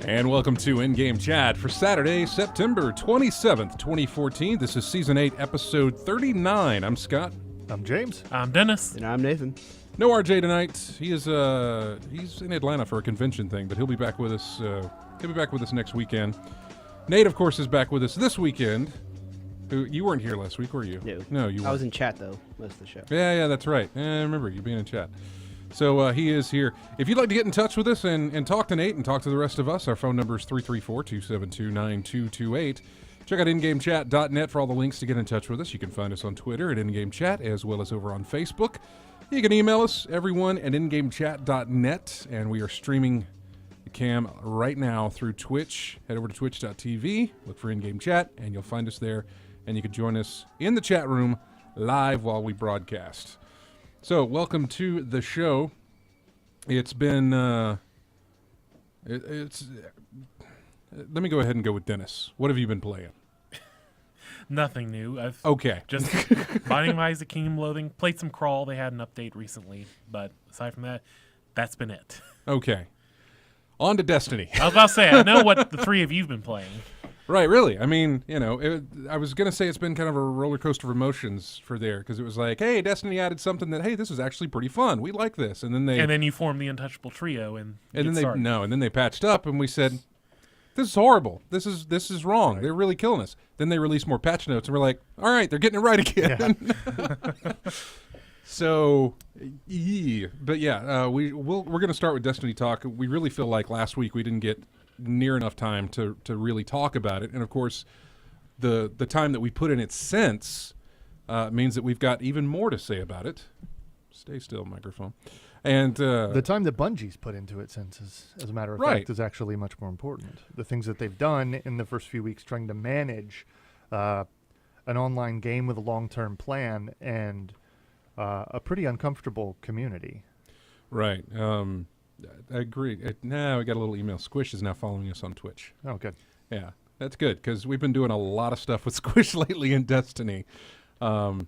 And welcome to In-Game Chat for Saturday, September 27th, 2014. This is Season 8, Episode 39. I'm Scott. I'm James. I'm Dennis. And I'm Nathan. No RJ tonight. He's in Atlanta for a convention thing, but he'll be back with us. He'll be back with us next weekend. Nate, of course, is back with us this weekend. You weren't here last week, were you? No, you weren't. I was in chat, though, most of the show. Yeah, that's right. I remember you being in chat. So he is here. If you'd like to get in touch with us and talk to Nate and talk to the rest of us, our phone number is 334-272-9228. Check out ingamechat.net for all the links to get in touch with us. You can find us on Twitter at ingamechat as well as over on Facebook. You can email us, everyone, at ingamechat.net, and we are streaming the cam right now through Twitch. Head over to twitch.tv, look for In-Game Chat, and you'll find us there, and you can join us in the chat room live while we broadcast. So, welcome to the show. It's been, let me go ahead and go with Dennis. What have you been playing? Nothing new. I've just Binding of Isaac, Kingdom Loathing, played some Crawl. They had an update recently, but aside from that, that's been it. Okay. On to Destiny. I was about to say, I know what the three of you've been playing. Right, really. I mean, I was going to say it's been kind of a roller coaster of emotions for there, because it was like, hey, Destiny added something that, hey, this is actually pretty fun. We like this. And then you formed the Untouchable Trio and then they patched up and we said, this is horrible. This is wrong. Right. They're really killing us. Then they released more patch notes and we're like, all right, they're getting it right again. Yeah. So, but yeah, we're going to start with Destiny talk. We really feel like last week we didn't get near enough time to really talk about it, and of course the time that we put in it since means that we've got even more to say about it. Stay still, microphone. And the time that Bungie's put into it since, as a matter of fact, is actually much more important. The things that they've done in the first few weeks trying to manage an online game with a long-term plan and a pretty uncomfortable community. Right. I agree. Now we got a little email. Squish is now following us on Twitch. Oh, good. Yeah, that's good because we've been doing a lot of stuff with Squish lately in Destiny. But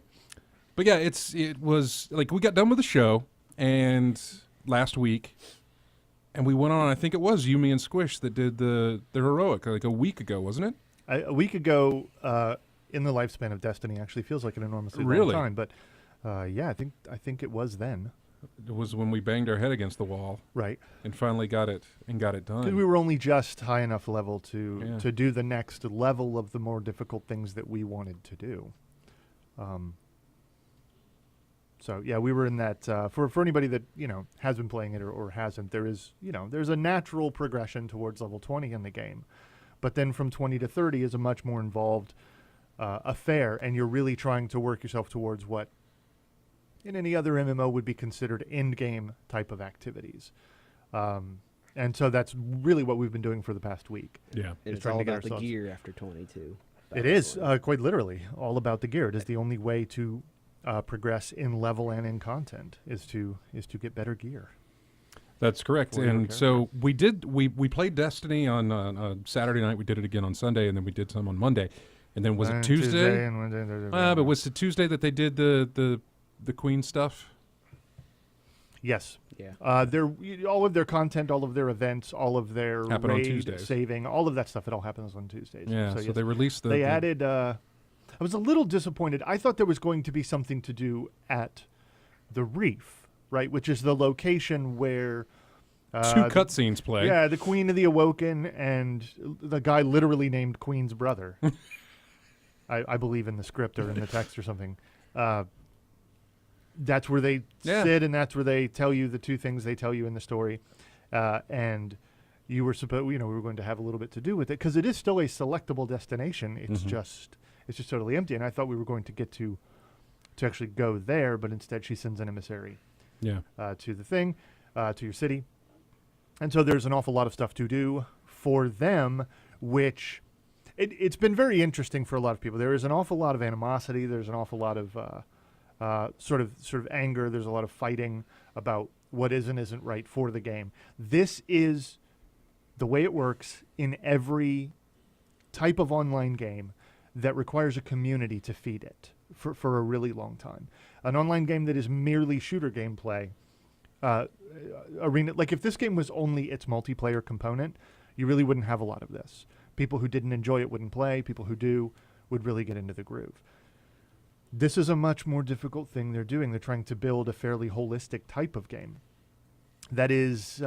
yeah, it was like we got done with the show and last week, and we went on. I think it was Yumi and Squish that did the heroic like a week ago, wasn't it? A week ago, in the lifespan of Destiny, actually feels like an enormously long time. But yeah, I think it was then. It was when we banged our head against the wall, right, and finally got it done. Because we were only just high enough level to do the next level of the more difficult things that we wanted to do. So yeah, we were in that. For anybody that has been playing it or hasn't, there's a natural progression towards level 20 in the game, but then from 20 to 30 is a much more involved affair, and you're really trying to work yourself towards what in any other MMO would be considered end-game type of activities. And so that's really what we've been doing for the past week. Yeah. It's all about the gear after 22. It is, quite literally, all about the gear. It is the only way to progress in level and in content, is to get better gear. That's correct. And so we played Destiny on Saturday night. We did it again on Sunday, and then we did some on Monday. And then was it Tuesday? But was it Tuesday that they did the Queen stuff? Yes. Yeah. All of their content, all of their events, all of their raid saving, all of that stuff, it all happens on Tuesdays. Yeah, so they released They added... I was a little disappointed. I thought there was going to be something to do at the Reef, right, which is the location where... two cutscenes play. Yeah, the Queen of the Awoken and the guy literally named Queen's brother. I believe in the script or in the text or something. That's where they sit, and that's where they tell you the two things they tell you in the story. And you were we were going to have a little bit to do with it because it is still a selectable destination. It's just totally empty. And I thought we were going to get to actually go there, but instead she sends an emissary to the thing, to your city. And so there's an awful lot of stuff to do for them, which it's been very interesting for a lot of people. There is an awful lot of animosity. There's an awful lot of sort of anger. There's a lot of fighting about what is and isn't right for the game. This is the way it works in every type of online game that requires a community to feed it for a really long time. An online game that is merely shooter gameplay, arena, like if this game was only its multiplayer component, you really wouldn't have a lot of this. People who didn't enjoy it wouldn't play. People who do would really get into the groove. This is a much more difficult thing they're doing. They're trying to build a fairly holistic type of game that is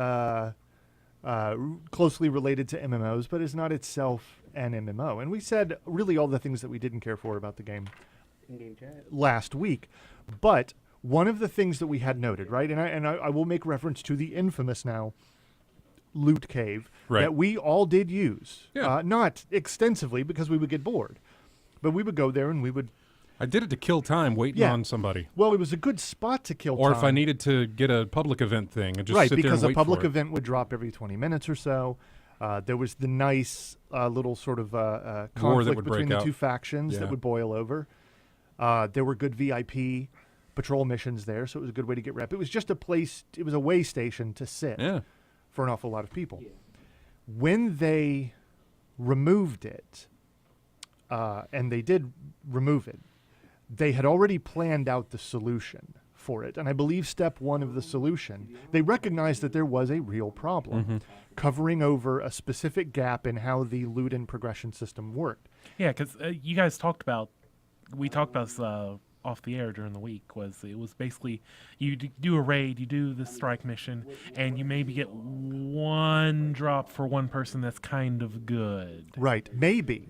closely related to MMOs, but is not itself an MMO. And we said really all the things that we didn't care for about the game in-game chat last week. But one of the things that we had noted, right, and I will make reference to the infamous now loot cave that we all did use. Not extensively because we would get bored, but we would go there and we would... I did it to kill time waiting on somebody. Well, it was a good spot to kill time. Or if I needed to get a public event thing and just sit there and wait for it. Right, because a public event would drop every 20 minutes or so. There was the nice little sort of conflict between the two factions that would boil over. There were good VIP patrol missions there, so it was a good way to get rep. It was just a place, it was a way station to sit for an awful lot of people. Yeah. When they removed it, and they did remove it, they had already planned out the solution for it. And I believe step one of the solution, they recognized that there was a real problem covering over a specific gap in how the loot and progression system worked. Yeah, because you guys we talked about this off the air during the week, it was basically you do a raid, you do the strike mission, and you maybe get one drop for one person that's kind of good. Right, maybe.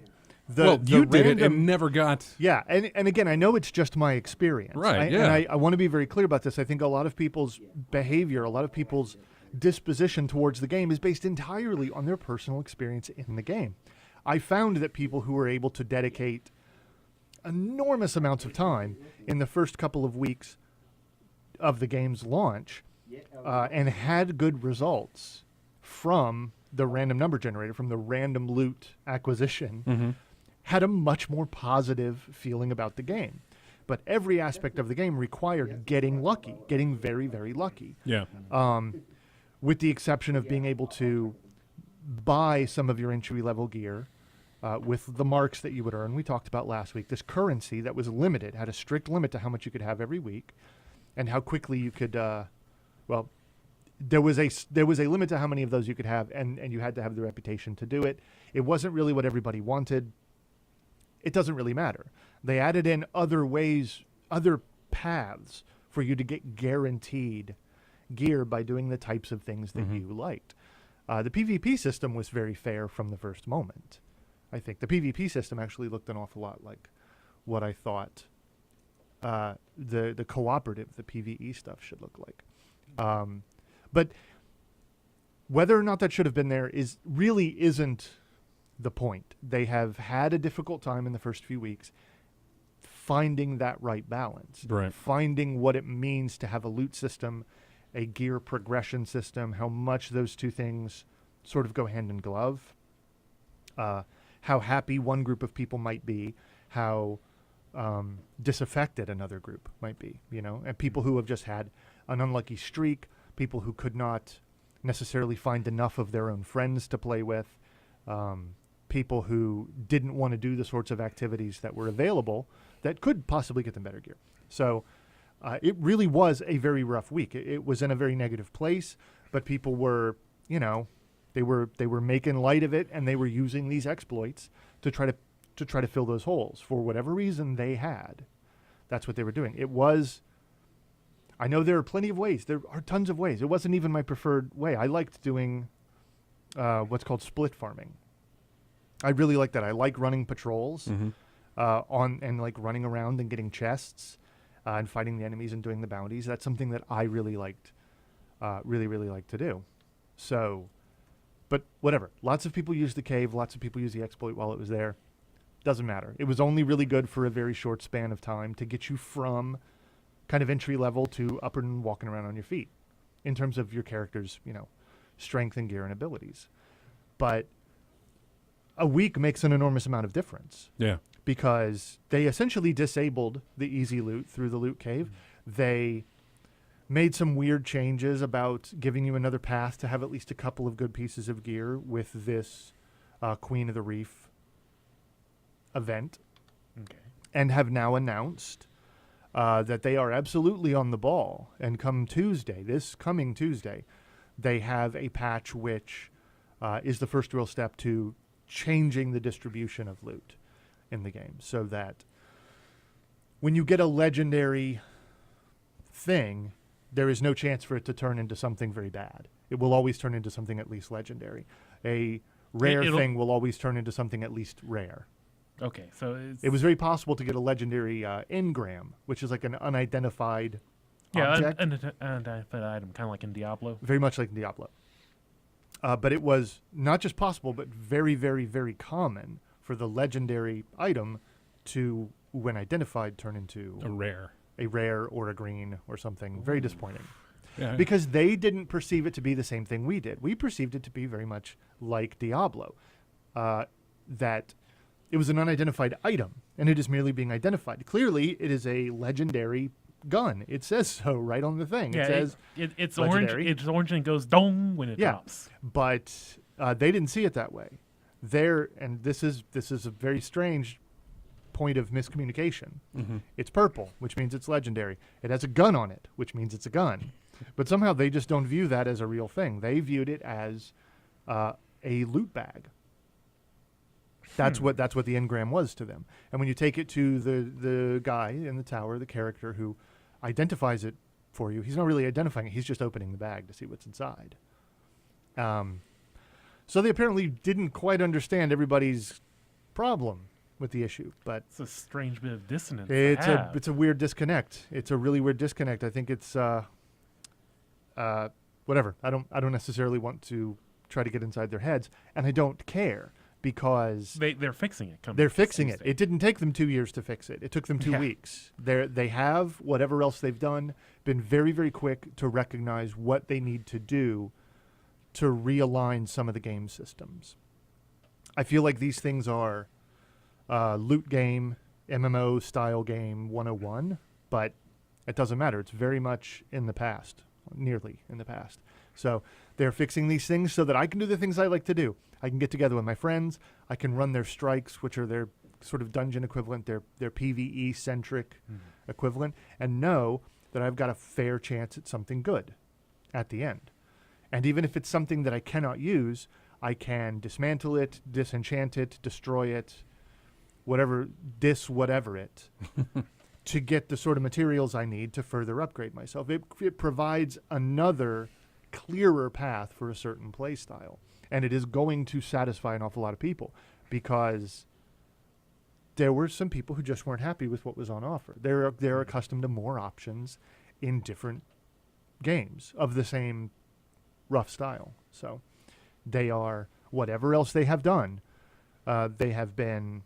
You did it and never got... Yeah, and again, I know it's just my experience. Right, And I want to be very clear about this. I think a lot of people's behavior, a lot of people's disposition towards the game is based entirely on their personal experience in the game. I found that people who were able to dedicate enormous amounts of time in the first couple of weeks of the game's launch and had good results from the random number generator, from the random loot acquisition, had a much more positive feeling about the game. But every aspect of the game required getting lucky, getting very, very lucky. Yeah. With the exception of being able to buy some of your entry-level gear with the marks that you would earn. We talked about last week. This currency that was limited, had a strict limit to how much you could have every week and how quickly you could, there was a limit to how many of those you could have, and you had to have the reputation to do it. It wasn't really what everybody wanted. It doesn't really matter. They added in other ways, other paths for you to get guaranteed gear by doing the types of things that you liked. The PvP system was very fair from the first moment. I think the PvP system actually looked an awful lot like what I thought the cooperative, the PvE stuff should look like. But whether or not that should have been there isn't the point. They have had a difficult time in the first few weeks finding that right balance, finding what it means to have a loot system, a gear progression system, how much those two things sort of go hand in glove, how happy one group of people might be, how disaffected another group might be, and people who have just had an unlucky streak, people who could not necessarily find enough of their own friends to play with, people who didn't want to do the sorts of activities that were available that could possibly get them better gear. So it really was a very rough week. It was in a very negative place, but people were, they were making light of it, and they were using these exploits to try to fill those holes for whatever reason they had. That's what they were doing. It was... I know there are plenty of ways. There are tons of ways. It wasn't even my preferred way. I liked doing what's called split farming. I really like that. I like running patrols and like running around and getting chests and fighting the enemies and doing the bounties. That's something that I really liked, really liked to do. So, but whatever. Lots of people use the cave. Lots of people use the exploit while it was there. Doesn't matter. It was only really good for a very short span of time to get you from kind of entry level to up and walking around on your feet in terms of your character's, strength and gear and abilities. But a week makes an enormous amount of difference. Yeah. Because they essentially disabled the easy loot through the loot cave. They made some weird changes about giving you another path to have at least a couple of good pieces of gear with this Queen of the Reef event. Okay. And have now announced that they are absolutely on the ball. And this coming Tuesday, they have a patch which is the first real step to changing the distribution of loot in the game, so that when you get a legendary thing, there is no chance for it to turn into something very bad. It will always turn into something at least legendary. A rare thing will always turn into something at least rare. Okay, so it was very possible to get a legendary engram, which is like an unidentified object. Unidentified item, kind of like in Diablo. Very much like in Diablo. But it was not just possible, but very, very, very common for the legendary item to, when identified, turn into a rare or a green or something. Very disappointing. Yeah. Because they didn't perceive it to be the same thing we did. We perceived it to be very much like Diablo, that it was an unidentified item, and it is merely being identified. Clearly, it is a legendary gun. It says so right on the thing. Yeah, it says it's legendary. Orange. It's orange and it goes dong when it drops. But they didn't see it that way. And this is a very strange point of miscommunication. Mm-hmm. It's purple, which means it's legendary. It has a gun on it, which means it's a gun. But somehow they just don't view that as a real thing. They viewed it as a loot bag. That's what the engram was to them. And when you take it to the guy in the tower, the character who identifies it for you, he's not really identifying it. He's just opening the bag to see what's inside. So they apparently didn't quite understand everybody's problem with the issue. But it's a strange bit of dissonance. It's a weird disconnect. It's a really weird disconnect. I think it's whatever. I don't necessarily want to try to get inside their heads, and I don't care. Because they're fixing it. They're fixing it. It didn't take them 2 years to fix it. It took them 2 weeks. They have, whatever else they've done, been very, very quick to recognize what they need to do to realign some of the game systems. I feel like these things are loot game, MMO style game 101, but it doesn't matter. It's very much in the past, nearly in the past. So they're fixing these things so that I can do the things I like to do. I can get together with my friends. I can run their strikes, which are their sort of dungeon equivalent, their PvE-centric equivalent, and know that I've got a fair chance at something good at the end. And even if it's something that I cannot use, I can dismantle it, disenchant it, destroy it, whatever it, to get the sort of materials I need to further upgrade myself. It provides another clearer path for a certain play style. And it is going to satisfy an awful lot of people because there were some people who just weren't happy with what was on offer. They're accustomed to more options in different games of the same rough style. So they are, whatever else they have done, they have been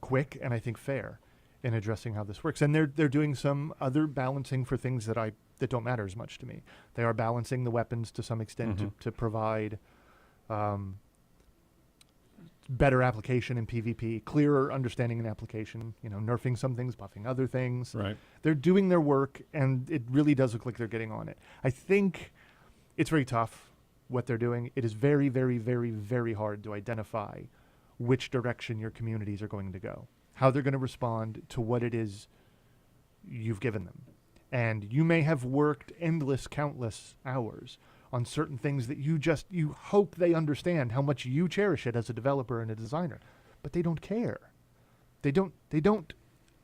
quick and I think fair in addressing how this works. And they're doing some other balancing for things that don't matter as much to me. They are balancing the weapons to some extent to provide better application in PvP, clearer understanding in application, nerfing some things, buffing other things. Right. They're doing their work, and it really does look like they're getting on it. I think it's very tough what they're doing. It is very, very, very, very hard to identify which direction your communities are going to go, how they're going to respond to what it is you've given them. And you may have worked countless hours on certain things that you hope they understand how much you cherish it as a developer and a designer, but they don't care. They don't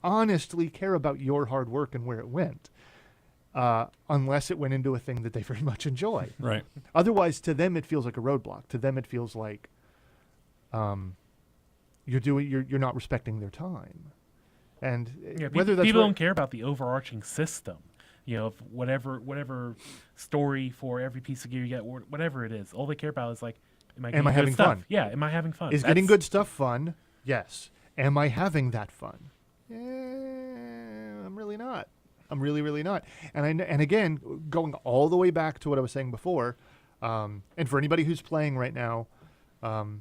honestly care about your hard work and where it went, unless it went into a thing that they very much enjoy. Right. Otherwise, to them, it feels like a roadblock. To them, it feels like you're not respecting their time. And whether that's people don't care about the overarching system, of whatever story for every piece of gear you get, or whatever it is. All they care about is like, am I having fun? Yeah, am I having fun? Is getting good stuff fun? Yes. Am I having that fun? I'm really not. I'm really, really not. And again, going all the way back to what I was saying before, and for anybody who's playing right now, I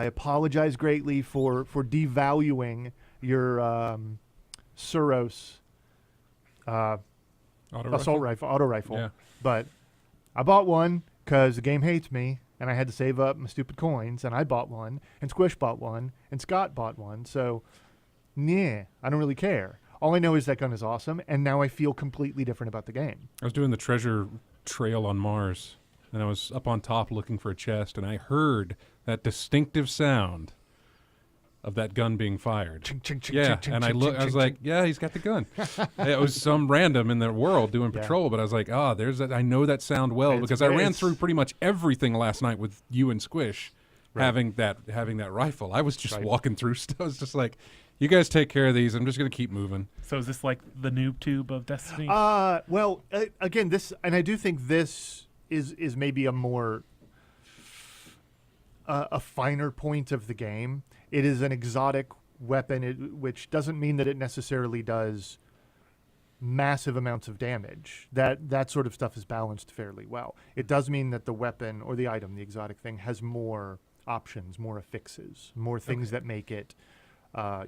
apologize greatly for devaluing your Suros assault rifle. Yeah. But I bought one because the game hates me, and I had to save up my stupid coins, and I bought one, and Squish bought one, and Scott bought one. So, I don't really care. All I know is that gun is awesome, and now I feel completely different about the game. I was doing the treasure trail on Mars and I was up on top looking for a chest, and I heard that distinctive sound of that gun being fired. Ching, ching, ching, yeah, ching, ching, and I ching, look. I was ching, like, ching. yeah, he's got the gun. It was some random in the world doing patrol, but I was like, oh, there's that. I know that sound well because I ran through pretty much everything last night with you and Squish, having that rifle. I was just walking through stuff. I was just like, you guys take care of these. I'm just gonna keep moving. So is this like the noob tube of Destiny? Well, again, this, and I do think this is maybe a more a finer point of the game. It is an exotic weapon, which doesn't mean that it necessarily does massive amounts of damage. That sort of stuff is balanced fairly well. It does mean that the weapon or the item, the exotic thing, has more options, more affixes, more things that make it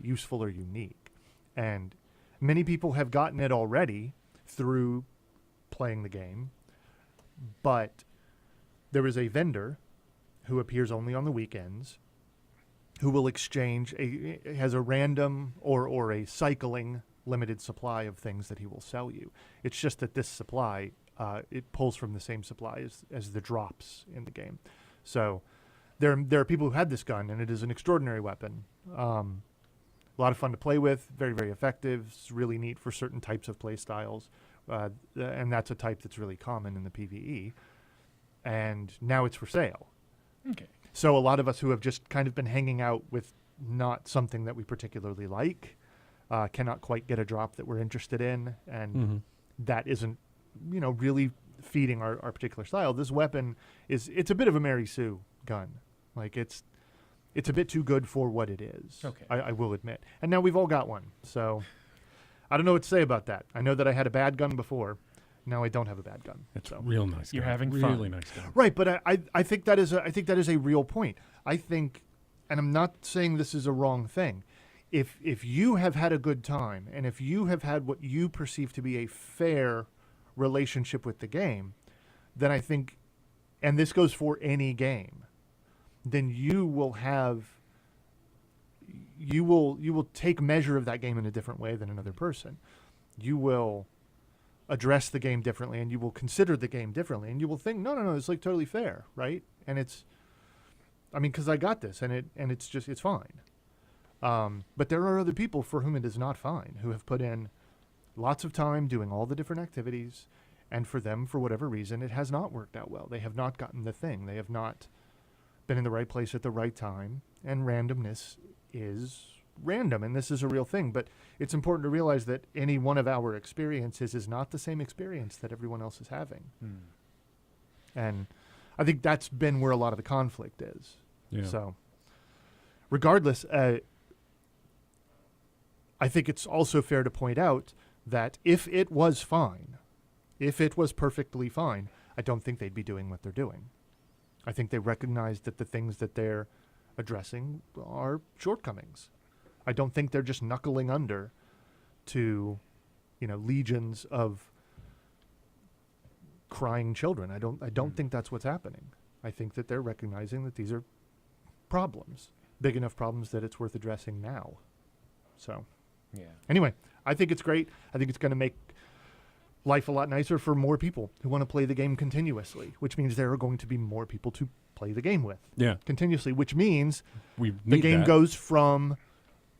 useful or unique. And many people have gotten it already through playing the game, but there is a vendor who appears only on the weekends who will exchange has a random or a cycling limited supply of things that he will sell you. It's just that this supply, it pulls from the same supply as the drops in the game. So there are people who had this gun, and it is an extraordinary weapon. A lot of fun to play with, very, very effective. It's really neat for certain types of play styles. And that's a type that's really common in the PvE. And now it's for sale. Okay. So a lot of us who have just kind of been hanging out with not something that we particularly like, cannot quite get a drop that we're interested in, and that isn't, really feeding our particular style. This weapon it's a bit of a Mary Sue gun. Like it's a bit too good for what it is. Okay. I will admit. And now we've all got one. So I don't know what to say about that. I know that I had a bad gun before. Now I don't have a bad gun. It's real nice. You're having really fun. Really nice gun. Right, but I think that is a real point. I think, and I'm not saying this is a wrong thing. If you have had a good time, and if you have had what you perceive to be a fair relationship with the game, then I think, and this goes for any game, then you will take measure of that game in a different way than another person. You will address the game differently, and you will consider the game differently, and you will think, no, it's like totally fair, right? And because I got this, and it's fine. But there are other people for whom it is not fine, who have put in lots of time doing all the different activities, and for them, for whatever reason, it has not worked out well. They have not gotten the thing. They have not been in the right place at the right time, and randomness is random, and this is a real thing. But it's important to realize that any one of our experiences is not the same experience that everyone else is having. And I think that's been where a lot of the conflict is. Yeah. So regardless, I think it's also fair to point out that if it was fine, if it was perfectly fine, I don't think they'd be doing what they're doing. I think they recognize that the things that they're addressing are shortcomings. I don't think they're just knuckling under to, legions of crying children. I don't think that's what's happening. I think that they're recognizing that these are problems, big enough problems that it's worth addressing now. So, anyway, I think it's great. I think it's going to make life a lot nicer for more people who want to play the game continuously, which means there are going to be more people to play the game with continuously, which means the game goes from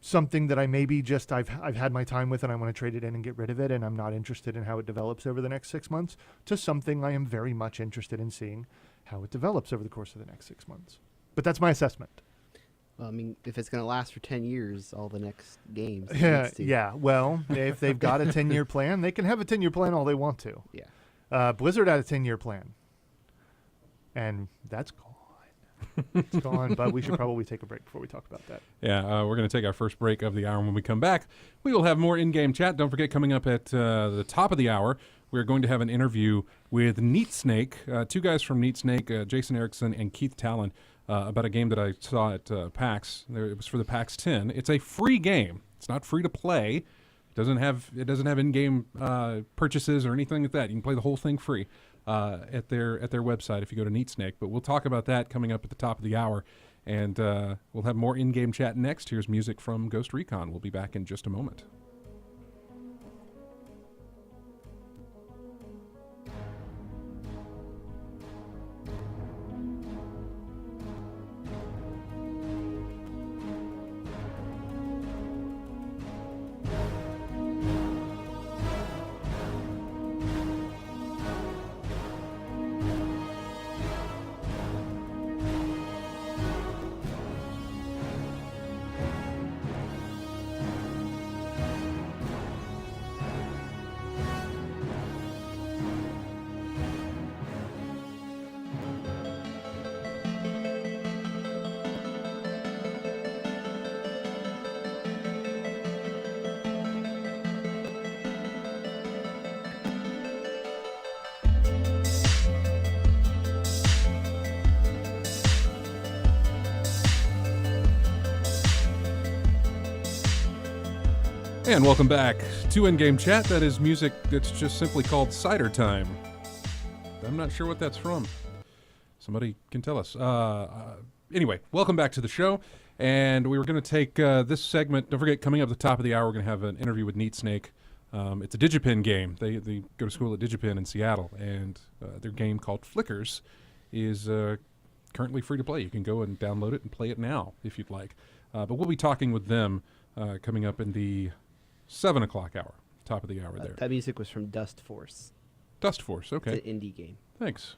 something that I maybe just I've had my time with and I want to trade it in and get rid of it, and I'm not interested in how it develops over the next 6 months, to something I am very much interested in seeing how it develops over the course of the next 6 months. But that's my assessment. Well, if it's going to last for 10 years, all the next games. Well, if they've got a 10-year plan, they can have a 10-year plan all they want to. Yeah. Blizzard had a 10-year plan, and that's gone. It's gone, but we should probably take a break before we talk about that. Yeah, we're going to take our first break of the hour. When we come back, we will have more in-game chat. Don't forget, coming up at the top of the hour, we're going to have an interview with Neat Snake, two guys from Neat Snake, Jason Erickson and Keith Talon, about a game that I saw at PAX. It was for the PAX 10. It's a free game. It's not free to play. It doesn't have in-game purchases or anything like that. You can play the whole thing free at their website if you go to Neat Snake. But we'll talk about that coming up at the top of the hour, and we'll have more in-game chat next. Here's music from Ghost Recon. We'll be back in just a moment. And welcome back to In-Game Chat. That is music that's just simply called Cider Time. I'm not sure what that's from. Somebody can tell us. Anyway, welcome back to the show. And we were going to take this segment. Don't forget, coming up at the top of the hour, we're going to have an interview with Neat Snake. It's a Digipin game. They go to school at Digipin in Seattle. And their game called Flickers is currently free to play. You can go and download it and play it now if you'd like. But we'll be talking with them coming up in the 7 o'clock hour, top of the hour there. That music was from Dust Force. Dust Force, okay. It's an indie game. Thanks.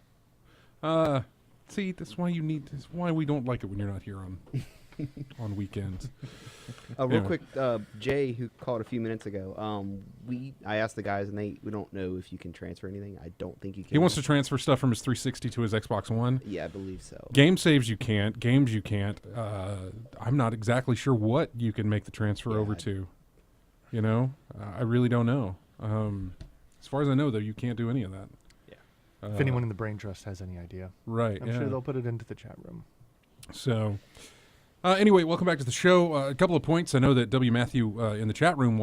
See, that's why that's why we don't like it when you're not here on weekends. Real quick, Jay, who called a few minutes ago, I asked the guys, and we don't know if you can transfer anything. I don't think you can. He wants to transfer stuff from his 360 to his Xbox One. Yeah, I believe so. Game saves you can't. Games you can't. I'm not exactly sure what you can make the transfer over to. You know, I really don't know. As far as I know, though, you can't do any of that. Yeah. If anyone in the Brain Trust has any idea, right? I'm sure they'll put it into the chat room. So, anyway, welcome back to the show. A couple of points. I know that W. Matthew in the chat room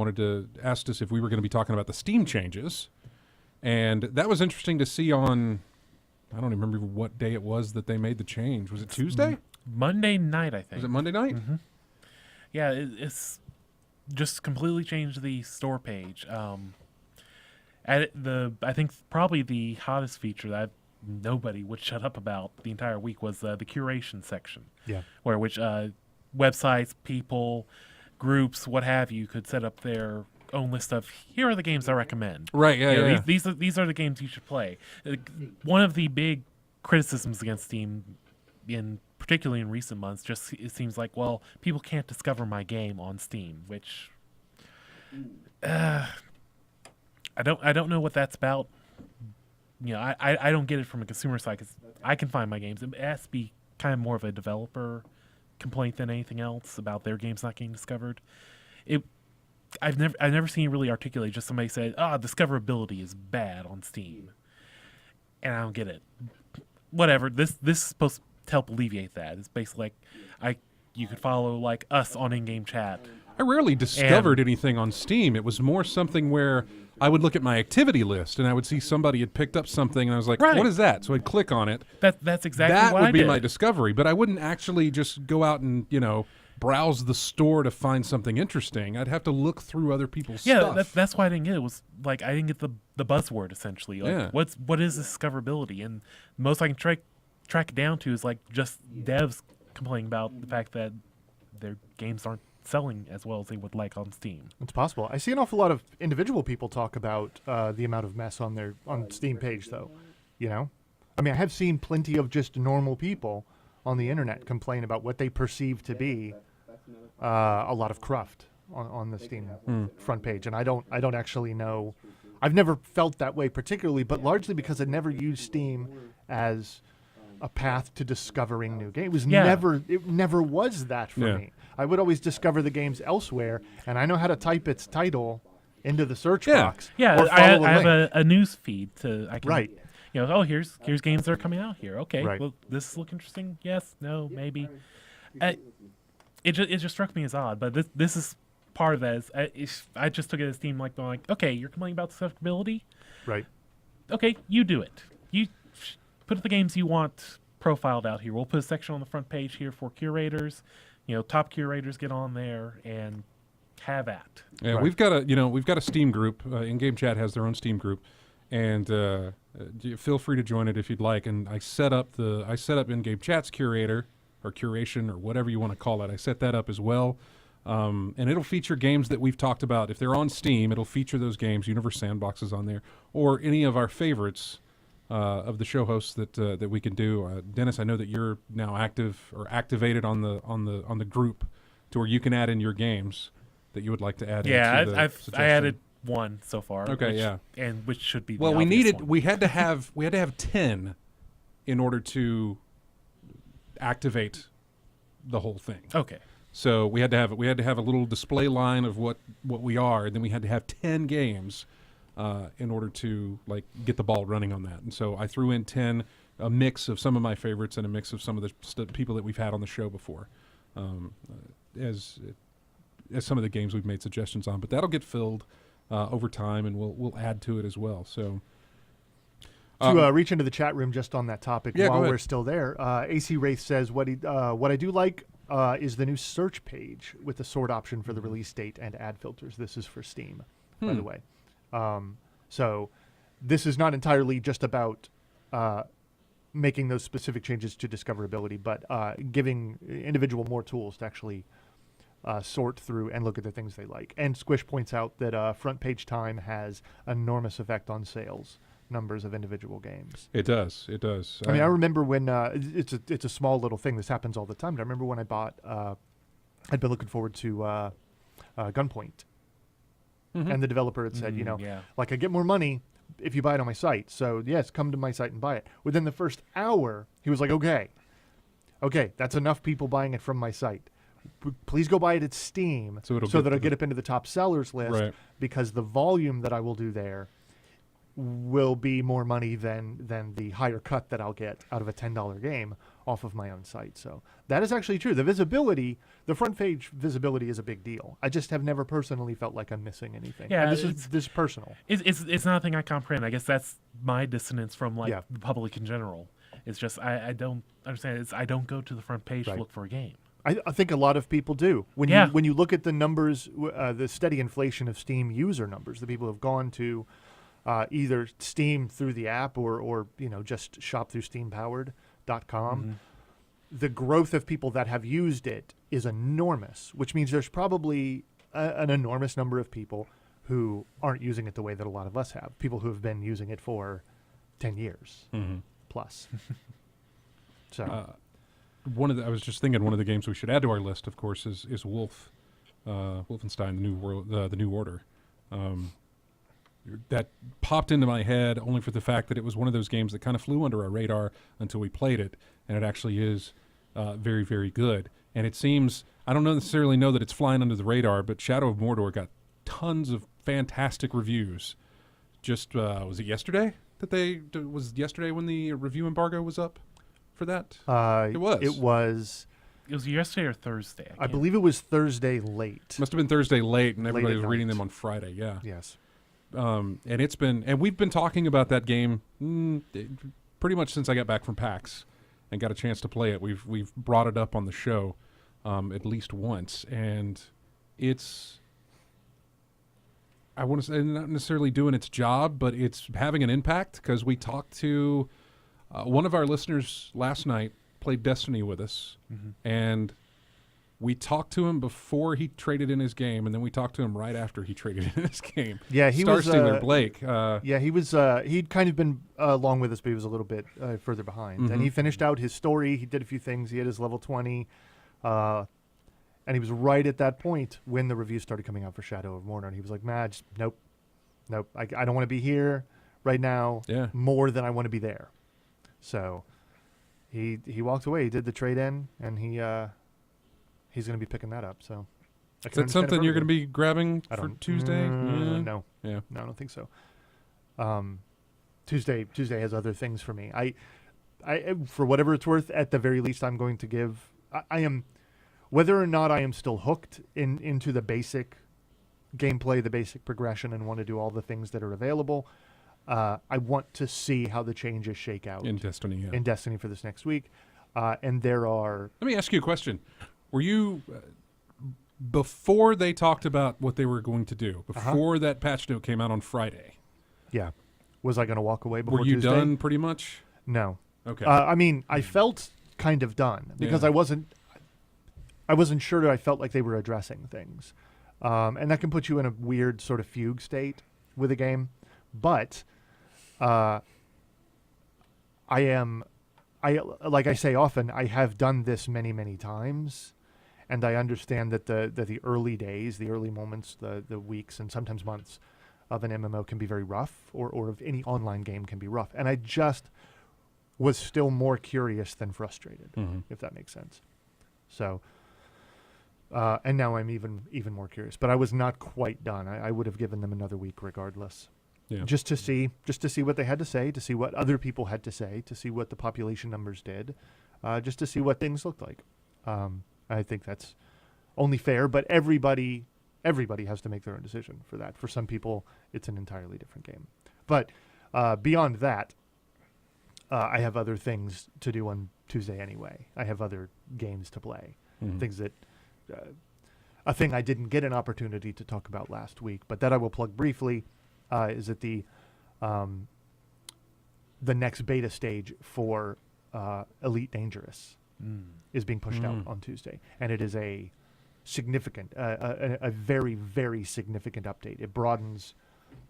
asked us if we were going to be talking about the Steam changes, and that was interesting to see on. I don't even remember what day it was that they made the change. Was it Tuesday? Monday night, I think. Was it Monday night? Mm-hmm. Yeah, it's just completely changed the store page. I think probably the hottest feature that nobody would shut up about the entire week was the curation section. Yeah, which websites, people, groups, what have you, could set up their own list of here are the games I recommend. Right. Yeah. These are the games you should play. One of the big criticisms against Steam, particularly in recent months, just it seems like, well, people can't discover my game on Steam, which I don't know what that's about. You know, I don't get it from a consumer side because I can find my games. It has to be kind of more of a developer complaint than anything else about their games not getting discovered. I've never seen it really articulate. Just somebody said, discoverability is bad on Steam, and I don't get it. Whatever. This is supposed to help alleviate that. It's basically like you could follow like us on in-game chat. I rarely discovered anything on Steam. It was more something where I would look at my activity list and I would see somebody had picked up something and I was like, what is that? So I'd click on it. That's exactly what I did. That would be my discovery, but I wouldn't actually just go out and, browse the store to find something interesting. I'd have to look through other people's stuff. Yeah, that's why I didn't get it. It was like I didn't get the buzzword essentially. Like what is discoverability? And the most I can track it down to is like just devs complaining about the fact that their games aren't selling as well as they would like on Steam. It's possible. I see an awful lot of individual people talk about the amount of mess on Steam page, though. I mean, I have seen plenty of just normal people on the internet complain about what they perceive to be a lot of cruft on the Steam front page, and I don't actually know. I've never felt that way particularly, but largely because I never used Steam as a path to discovering new games. It never was that for me. I would always discover the games elsewhere, and I know how to type its title into the search box. Yeah, or I have a news feed I can, right. Here's games that are coming out here. Okay, right. Well, this look interesting. Yes, no, maybe. It just struck me as odd, but this is part of that. I just took it as Steam like, okay, you're complaining about discoverability, right? Okay, you do it. You put the games you want profiled out here. We'll put a section on the front page here for curators. Top curators get on there and have at. Yeah, right. We've got a Steam group. In-Game Chat has their own Steam group, and feel free to join it if you'd like. And I set up In-Game Chat's curator or curation or whatever you want to call it. I set that up as well, and it'll feature games that we've talked about. If they're on Steam, it'll feature those games. Universe Sandbox is on there, or any of our favorites of the show hosts that we can do. Dennis, I know that you're now active or activated on the group to where you can add in your games that you would like to add. Yeah, I added one so far. Okay, which should be well. The we had to have 10 in order to activate the whole thing. Okay. So we had to have a little display line of what we are, and then we had to have 10 games in order to get the ball running on that. And so I threw in 10, a mix of some of my favorites and a mix of some of the people that we've had on the show before. As as some of the games we've made suggestions on. But that'll get filled over time, and we'll add to it as well. So. To reach into the chat room just on that topic while we're still there, AC Wraith says what I do like is the new search page with the sort option for the release date and ad filters. This is for Steam, by the way. So this is not entirely just about making those specific changes to discoverability, but giving individual more tools to actually sort through and look at the things they like. And Squish points out that front page time has enormous effect on sales numbers of individual games. It does. I mean, I remember when it's a small little thing. This happens all the time. But I remember when I bought. I'd been looking forward to Gunpoint, and the developer had said, like I get more money if you buy it on my site. So yes, come to my site and buy it. Within the first hour, he was like, okay, that's enough people buying it from my site. Please go buy it at Steam so that I'll get up into the top sellers list, because the volume that I will do there will be more money than the higher cut that I'll get out of a $10 game off of my own site. So that is actually true. The visibility, the front page visibility is a big deal. I just have never personally felt like I'm missing anything. Yeah, and this is personal. It's nothing I comprehend. I guess that's my dissonance from the public in general. It's just I don't understand. I don't go to the front page to look for a game. I think a lot of people do. When you look at the numbers, the steady inflation of Steam user numbers, the people who have gone to either Steam through the app or just shop through steampowered.com. The growth of people that have used it is enormous, which means there's probably an enormous number of people who aren't using it the way that a lot of us have. People who have been using it for 10 years plus. So, I was just thinking one of the games we should add to our list, of course, is Wolfenstein: The New Order. That popped into my head only for the fact that it was one of those games that kind of flew under our radar until we played it, and it actually is very, very good. And it seems, I don't necessarily know that it's flying under the radar, but Shadow of Mordor got tons of fantastic reviews. Just, was it yesterday was yesterday when the review embargo was up for that? It was. It was yesterday or Thursday? I believe it was Thursday late. Must have been Thursday late, and everybody was reading them on Friday, yeah. Yes. And we've been talking about that game pretty much since I got back from PAX and got a chance to play it. We've brought it up on the show at least once, and it's, I want to say, not necessarily doing its job, but it's having an impact, because we talked to one of our listeners last night, played Destiny with us, and we talked to him before he traded in his game, and then we talked to him right after he traded in his game. Yeah, he was Starstealer Blake. He was. He'd kind of been along with us, but he was a little bit further behind. And he finished out his story. He did a few things. He had his level 20, and he was right at that point when the reviews started coming out for Shadow of Mordor. And he was like, "Man, nope. I don't want to be here right now. More than I want to be there." So he walked away. He did the trade in, and he's going to be picking that up. So, is that something you're going to be grabbing for Tuesday? No. Yeah. No, I don't think so. Tuesday has other things for me. I for whatever it's worth, at the very least, I'm going to give. I am, whether or not I am still hooked into the basic gameplay, the basic progression, and want to do all the things that are available. I want to see how the changes shake out in Destiny. Yeah. In Destiny for this next week, and there are. Let me ask you a question. Were you, before they talked about what they were going to do, before that patch note came out on Friday? Yeah. Was I going to walk away before Tuesday? Tuesday? Were you done pretty much? No. Okay. I mean, I felt kind of done because I wasn't sure that I felt like they were addressing things. And that can put you in a weird sort of fugue state with a game. But like I say often, I have done this many, many times. And I understand that the early days, the early moments, the weeks, and sometimes months of an MMO can be very rough, or of any online game can be rough. And I just was still more curious than frustrated, if that makes sense. So, and now I'm even more curious. But I was not quite done. I would have given them another week regardless. Yeah. Just to see what they had to say, to see what other people had to say, to see what the population numbers did, just to see what things looked like. I think that's only fair. But everybody has to make their own decision for that. For some people, it's an entirely different game. But beyond that, I have other things to do on Tuesday anyway. I have other games to play, things that a thing I didn't get an opportunity to talk about last week, but that I will plug briefly is that the next beta stage for Elite Dangerous is being pushed out on Tuesday, and it is a significant, a very, very significant update. It broadens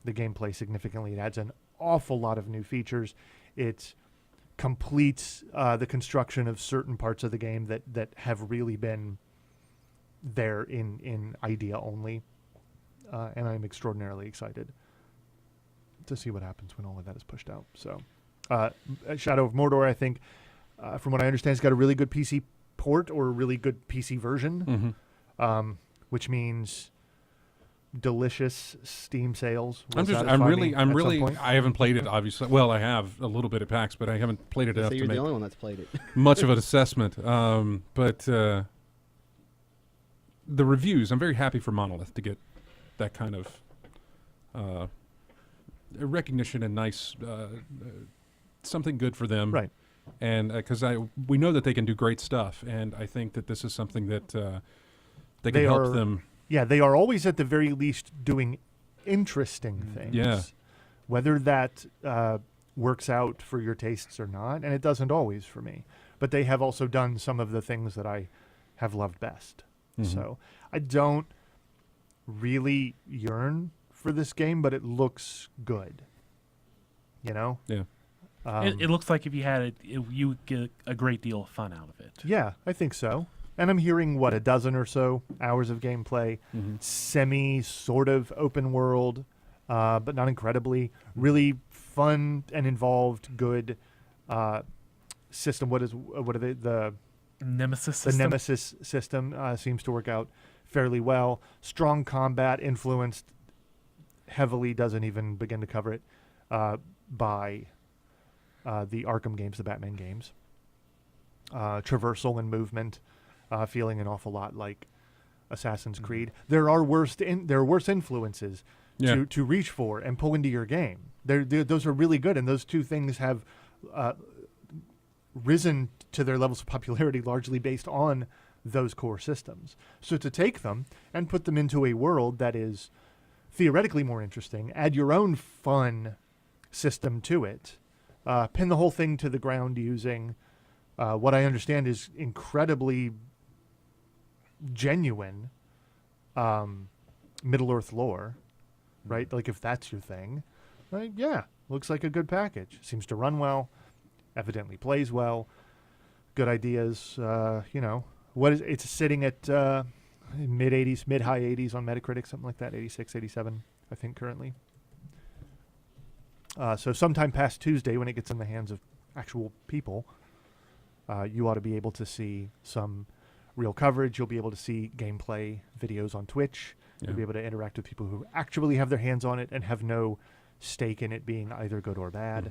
the gameplay significantly. It adds an awful lot of new features. It completes the construction of certain parts of the game that have really been there in idea only, and I'm extraordinarily excited to see what happens when all of that is pushed out. So Shadow of Mordor, I think, from what I understand, has got a really good PC port or a really good PC version, which means delicious Steam sales. I haven't played it, obviously. Well, I have a little bit at PAX, but I haven't played it enough to make the only one that's played it. much of an assessment. But the reviews, I'm very happy for Monolith to get that kind of recognition and nice something good for them, right? And because we know that they can do great stuff, and I think that this is something that they can help them. Yeah, they are always at the very least doing interesting things. Yeah. Whether that works out for your tastes or not, and it doesn't always for me. But they have also done some of the things that I have loved best. So I don't really yearn for this game, but it looks good. You know? Yeah. It looks like if you had it, you would get a great deal of fun out of it. Yeah, I think so. And I'm hearing, a dozen or so hours of gameplay, semi sort of open world, but not incredibly. Really fun and involved, good system. What are they? The Nemesis system? The Nemesis system seems to work out fairly well. Strong combat, influenced heavily, doesn't even begin to cover it, by the Arkham games, the Batman games. Traversal and movement. Feeling an awful lot like Assassin's Creed. There are worse influences to reach for and pull into your game. Those are really good, and those two things have risen to their levels of popularity largely based on those core systems. So to take them and put them into a world that is theoretically more interesting, add your own fun system to it, pin the whole thing to the ground using what I understand is incredibly genuine Middle-earth lore, right? Like, if that's your thing, yeah, looks like a good package. Seems to run well, evidently plays well, good ideas. It's sitting at mid-80s, mid-high 80s on Metacritic, something like that, 86, 87, I think, currently. So sometime past Tuesday, when it gets in the hands of actual people, you ought to be able to see some real coverage. You'll be able to see gameplay videos on Twitch. You'll be able to interact with people who actually have their hands on it and have no stake in it being either good or bad.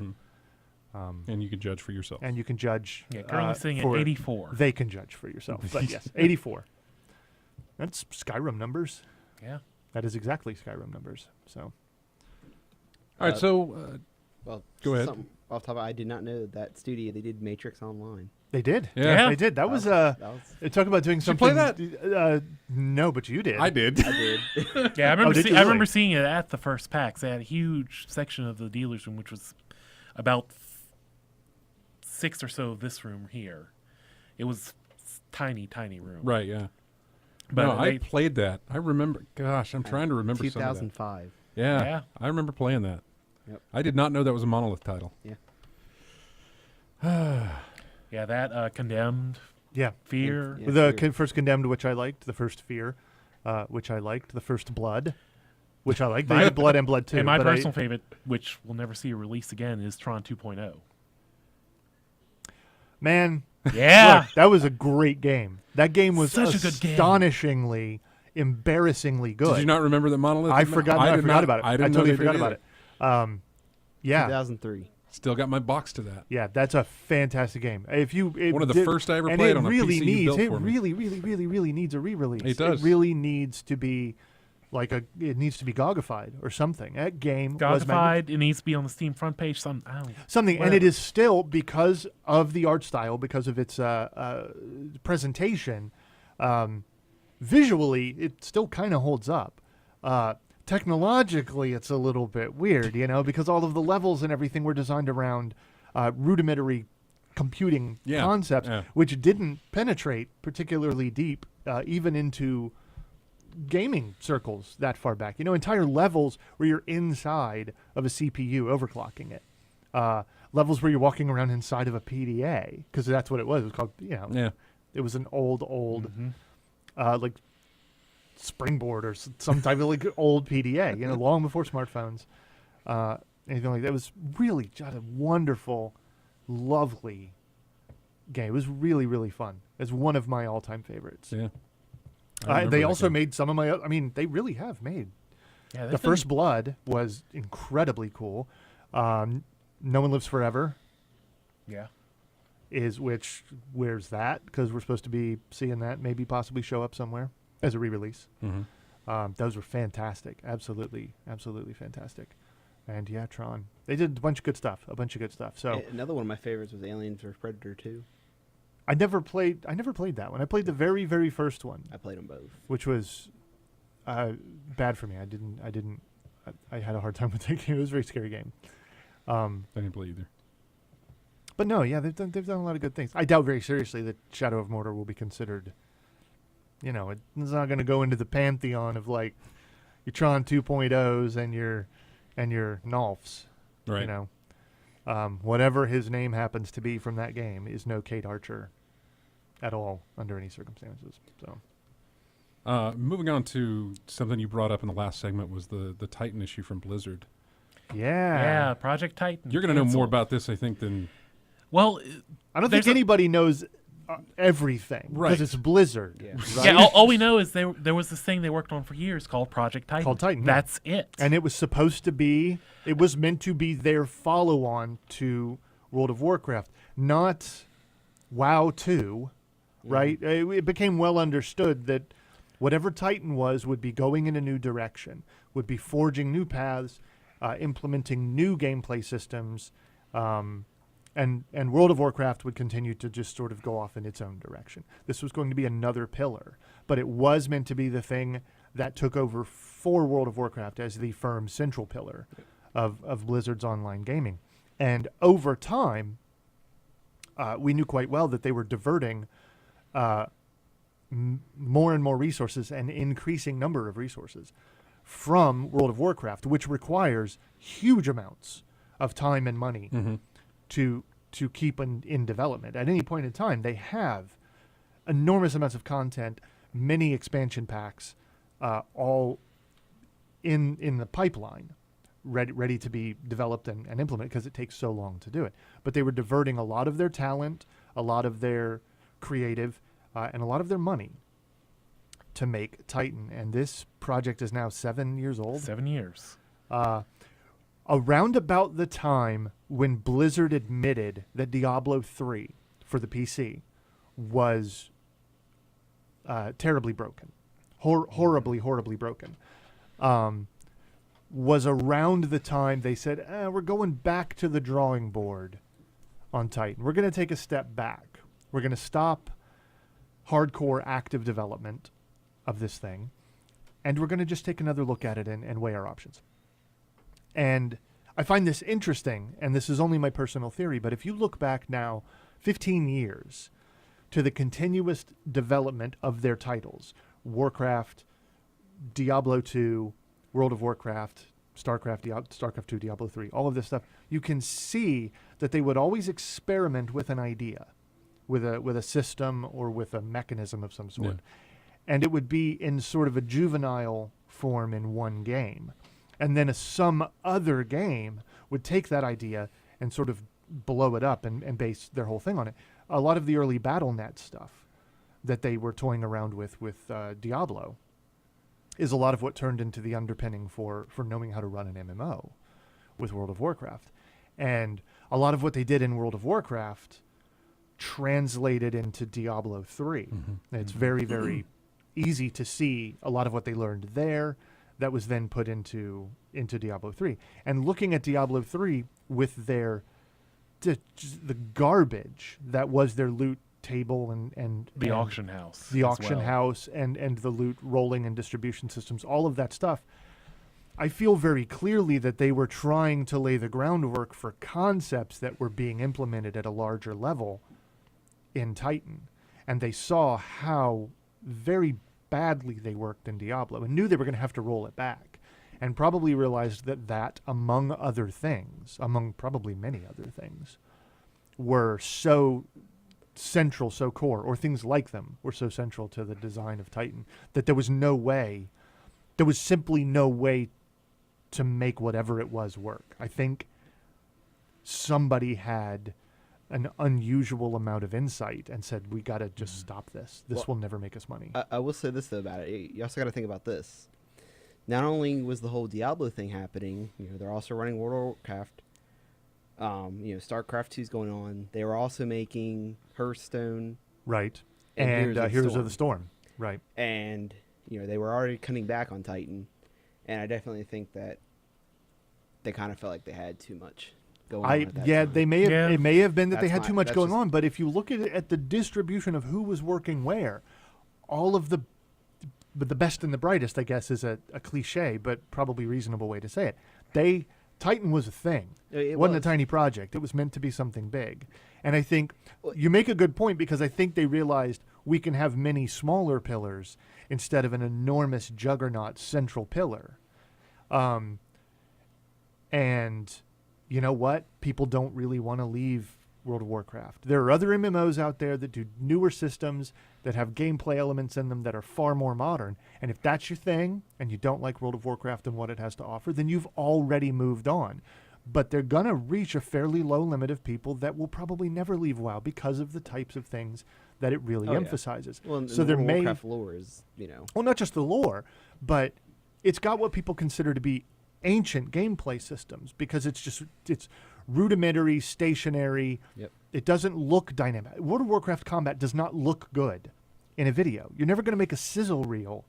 And you can judge for yourself. And you can judge. Yeah, currently sitting at 84. They can judge for yourself. But yes, 84. That's Skyrim numbers. Yeah. That is exactly Skyrim numbers. So. All right, so go ahead. Off the top, I did not know that studio, they did Matrix Online. They did. Yeah. They did. That was talk about doing something. Did you play that? No, but you did. I did. Yeah, I remember seeing it at the first PAX. They had a huge section of the dealer's room, which was about 6 or so of this room here. It was tiny room. Right, yeah. But no, I played that. I remember. Gosh, I'm trying to remember 2005. some of that. Yeah, I remember playing that. Yep. I did not know that was a Monolith title. Yeah. Yeah, that Condemned. Yeah. Fear. Yeah, the first Condemned, which I liked. The first Fear, which I liked. The first Blood, which I liked. They did Blood and Blood 2. And my personal favorite, which will never see a release again, is Tron 2.0. Man. Yeah. Look, that was a great game. That game was such a good game. Astonishingly, embarrassingly good. Did you not remember that Monolith? I forgot about it. I totally forgot about it. Yeah. 2003. Still got my box to that. Yeah, that's a fantastic game. One of the first I ever played on a PC you built for me. It really needs a re-release. It does. It really needs to be it needs to be GOGified or something. That game GOGified. It needs to be on the Steam front page. Something, and it is still, because of the art style, because of its presentation, visually, it still kind of holds up. Technologically, it's a little bit weird, because all of the levels and everything were designed around rudimentary computing concepts, which didn't penetrate particularly deep, even into gaming circles that far back. Entire levels where you're inside of a CPU overclocking it. Levels where you're walking around inside of a PDA, because that's what it was. It was called, it was an old, like Springboard or some type of old PDA, long before smartphones, anything like that. It was really just a wonderful, lovely game. It was really, really fun. It's one of my all-time favorites. Yeah. They also made some of my. They really have made. Yeah, the First Blood was incredibly cool. No One Lives Forever. Yeah. Where's that? Because we're supposed to be seeing that maybe possibly show up somewhere as a re-release. Mm-hmm. Those were fantastic. Absolutely fantastic. And yeah, Tron. They did a bunch of good stuff. So another one of my favorites was Aliens vs Predator 2. I never played that one. I played the very, very first one. I played them both, which was bad for me. I had a hard time with that game. It was a very scary game. I didn't play either. But no, yeah, they've done a lot of good things. I doubt very seriously that Shadow of Mordor will be considered. It's not going to go into the pantheon of like your Tron 2.0s and your Nolfs. Right. Whatever his name happens to be from that game is no Kate Archer at all under any circumstances. So, moving on to something you brought up in the last segment was the Titan issue from Blizzard. Yeah, Project Titan. You're going to know more about this, I think, than. Well, I don't think anybody knows everything, right? Because it's Blizzard. Yeah. Right? Yeah. All we know is there was this thing they worked on for years called Project Titan. That's it. And it was supposed to be. It was meant to be their follow-on to World of Warcraft, not WoW 2, right? It became well understood that whatever Titan was would be going in a new direction, would be forging new paths, implementing new gameplay systems, and World of Warcraft would continue to just sort of go off in its own direction. This was going to be another pillar, but it was meant to be the thing that took over for World of Warcraft as the firm central pillar of Blizzard's online gaming. And over time, we knew quite well that they were diverting more and more resources, an increasing number of resources, from World of Warcraft, which requires huge amounts of time and money to keep in development. At any point in time, they have enormous amounts of content, many expansion packs, all in the pipeline, ready to be developed and implemented, because it takes so long to do it. But they were diverting a lot of their talent, a lot of their creative, and a lot of their money to make Titan. And this project is now 7 years old. 7 years. Around about the time when Blizzard admitted that Diablo 3 for the PC was terribly broken, horribly broken, was around the time they said, we're going back to the drawing board on Titan. We're going to take a step back. We're going to stop hardcore active development of this thing, and we're going to just take another look at it and weigh our options. And I find this interesting, and this is only my personal theory, but if you look back now 15 years to the continuous development of their titles, Warcraft, Diablo 2, World of Warcraft, StarCraft 2, Diablo 3, all of this stuff, you can see that they would always experiment with an idea, with a system or with a mechanism of some sort. Yeah. And it would be in sort of a juvenile form in one game. And then some other game would take that idea and sort of blow it up and base their whole thing on it. A lot of the early BattleNet stuff that they were toying around with Diablo is a lot of what turned into the underpinning for knowing how to run an MMO with World of Warcraft. And a lot of what they did in World of Warcraft translated into Diablo 3. It's very, very easy to see a lot of what they learned there that was then put into Diablo 3. And looking at Diablo 3 with the garbage that was their loot table and the auction house. The auction house and the loot rolling and distribution systems, all of that stuff. I feel very clearly that they were trying to lay the groundwork for concepts that were being implemented at a larger level in Titan. And they saw how very badly they worked in Diablo and knew they were going to have to roll it back, and probably realized that among other things, among probably many other things, were so central, so core, or things like them were so central to the design of Titan, that there was simply no way to make whatever it was work. I think somebody had an unusual amount of insight and said, we got to just stop this. This will never make us money. I will say this, though, about it. You also got to think about this. Not only was the whole Diablo thing happening, they're also running World of Warcraft. StarCraft 2 is going on. They were also making Hearthstone. Right. And Heroes of the Storm. Right. And, they were already cutting back on Titan. And I definitely think that they kind of felt like they had too much going on at that time. They may have. It may have been that they had too much going on. But if you look at the distribution of who was working where, all of the best and the brightest, I guess, is a cliche, but probably reasonable way to say it. Titan was a thing. It wasn't a tiny project. It was meant to be something big. And I think you make a good point, because I think they realized we can have many smaller pillars instead of an enormous juggernaut central pillar. And you know what? People don't really want to leave World of Warcraft. There are other MMOs out there that do newer systems that have gameplay elements in them that are far more modern. And if that's your thing and you don't like World of Warcraft and what it has to offer, then you've already moved on. But they're going to reach a fairly low limit of people that will probably never leave WoW because of the types of things that it really emphasizes. Well, so the Warcraft lore is, Well, not just the lore, but it's got what people consider to be ancient gameplay systems, because it's rudimentary, stationary. Yep. It doesn't look dynamic. World of Warcraft combat does not look good in a video. You're never going to make a sizzle reel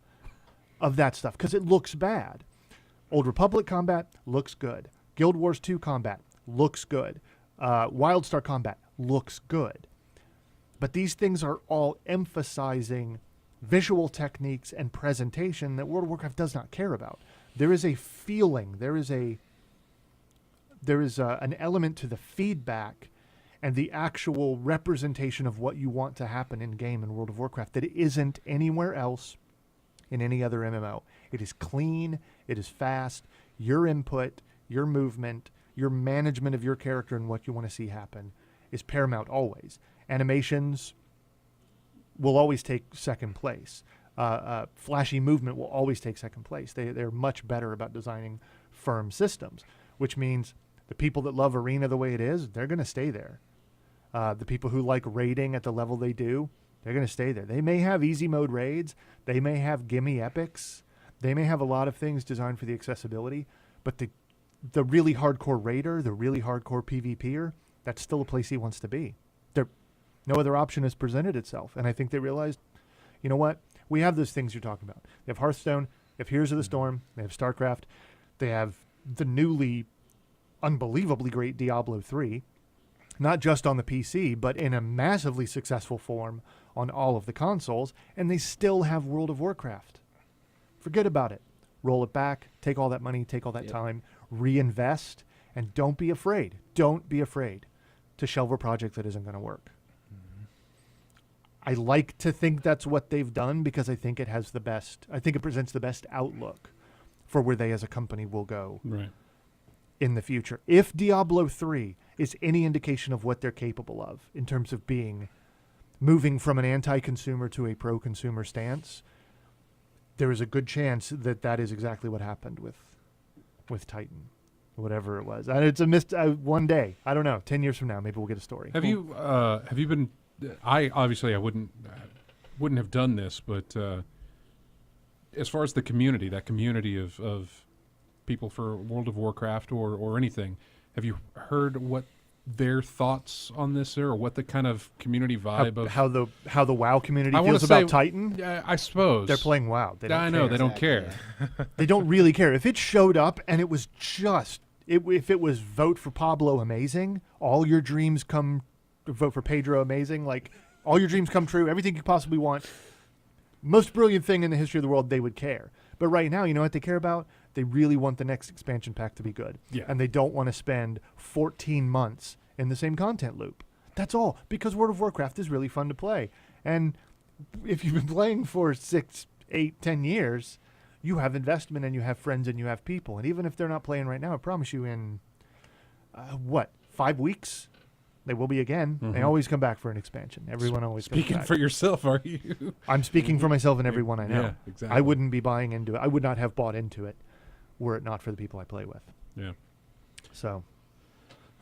of that stuff because it looks bad. Old Republic combat looks good. Guild Wars 2 combat looks good. WildStar combat looks good. But these things are all emphasizing visual techniques and presentation that World of Warcraft does not care about. There is a feeling, there is an element to the feedback and the actual representation of what you want to happen in game in World of Warcraft that isn't anywhere else in any other MMO. It is clean, it is fast, your input, your movement, your management of your character and what you want to see happen is paramount always. Animations will always take second place. Flashy movement will always take second place. They're much better about designing firm systems, which means the people that love Arena the way it is, they're going to stay there. The people who like raiding at the level they do, they're going to stay there. They may have easy mode raids. They may have gimme epics. They may have a lot of things designed for the accessibility, but the really hardcore raider, the really hardcore PvPer, that's still a place he wants to be. No other option has presented itself. And I think they realized, you know what? We have those things you're talking about. They have Hearthstone, they have Heroes of the Storm, they have StarCraft, they have the newly unbelievably great Diablo 3, not just on the PC, but in a massively successful form on all of the consoles, and they still have World of Warcraft. Forget about it. Roll it back, take all that money, take all that time, reinvest, and don't be afraid. Don't be afraid to shelve a project that isn't going to work. I like to think that's what they've done because I think it presents the best outlook for where they as a company will go in the future. If Diablo 3 is any indication of what they're capable of in terms of moving from an anti-consumer to a pro-consumer stance, there is a good chance that is exactly what happened with Titan, whatever it was. And it's a one day. I don't know. 10 years from now, maybe we'll get a story. Have you been? I wouldn't have done this, but as far as the community, that community of people for World of Warcraft or anything, Have you heard what their thoughts on this are, or what the kind of community vibe of how the WoW community feels about Titan? Yeah, I suppose they're playing WoW. They don't I know care. they don't care. They don't really care. If it showed up and it was just if it was vote for Pablo amazing, all your dreams come. Vote for Pedro amazing, like all your dreams come true, everything you possibly want. Most brilliant thing in the history of the world, they would care. But right now, you know what they care about? They really want the next expansion pack to be good. Yeah. And they don't want to spend 14 months in the same content loop. That's all. Because World of Warcraft is really fun to play. And if you've been playing for 6, 8, 10 years, you have investment and you have friends and you have people. And even if they're not playing right now, I promise you in, 5 weeks? They will be again. They always come back for an expansion. Everyone always comes back. Speaking for yourself, are you? I'm speaking for myself and everyone I know. Yeah, exactly. I wouldn't be buying into it. I would not have bought into it were it not for the people I play with. Yeah. So.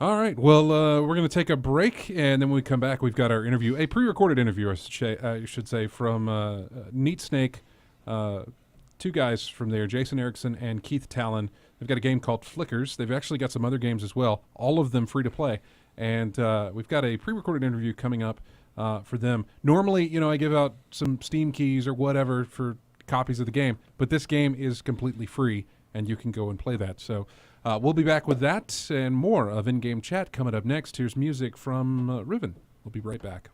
All right. Well, we're going to take a break, and then when we come back, we've got our interview, a pre-recorded interview, you should say, from Neat Snake. Two guys from there, Jason Erickson and Keith Talon. They've got a game called Flickers. They've actually got some other games as well, all of them free to play. And we've got a pre-recorded interview coming up for them. Normally, I give out some Steam keys or whatever for copies of the game, but this game is completely free, and you can go and play that. So we'll be back with that and more of In-Game Chat coming up next. Here's music from Riven. We'll be right back.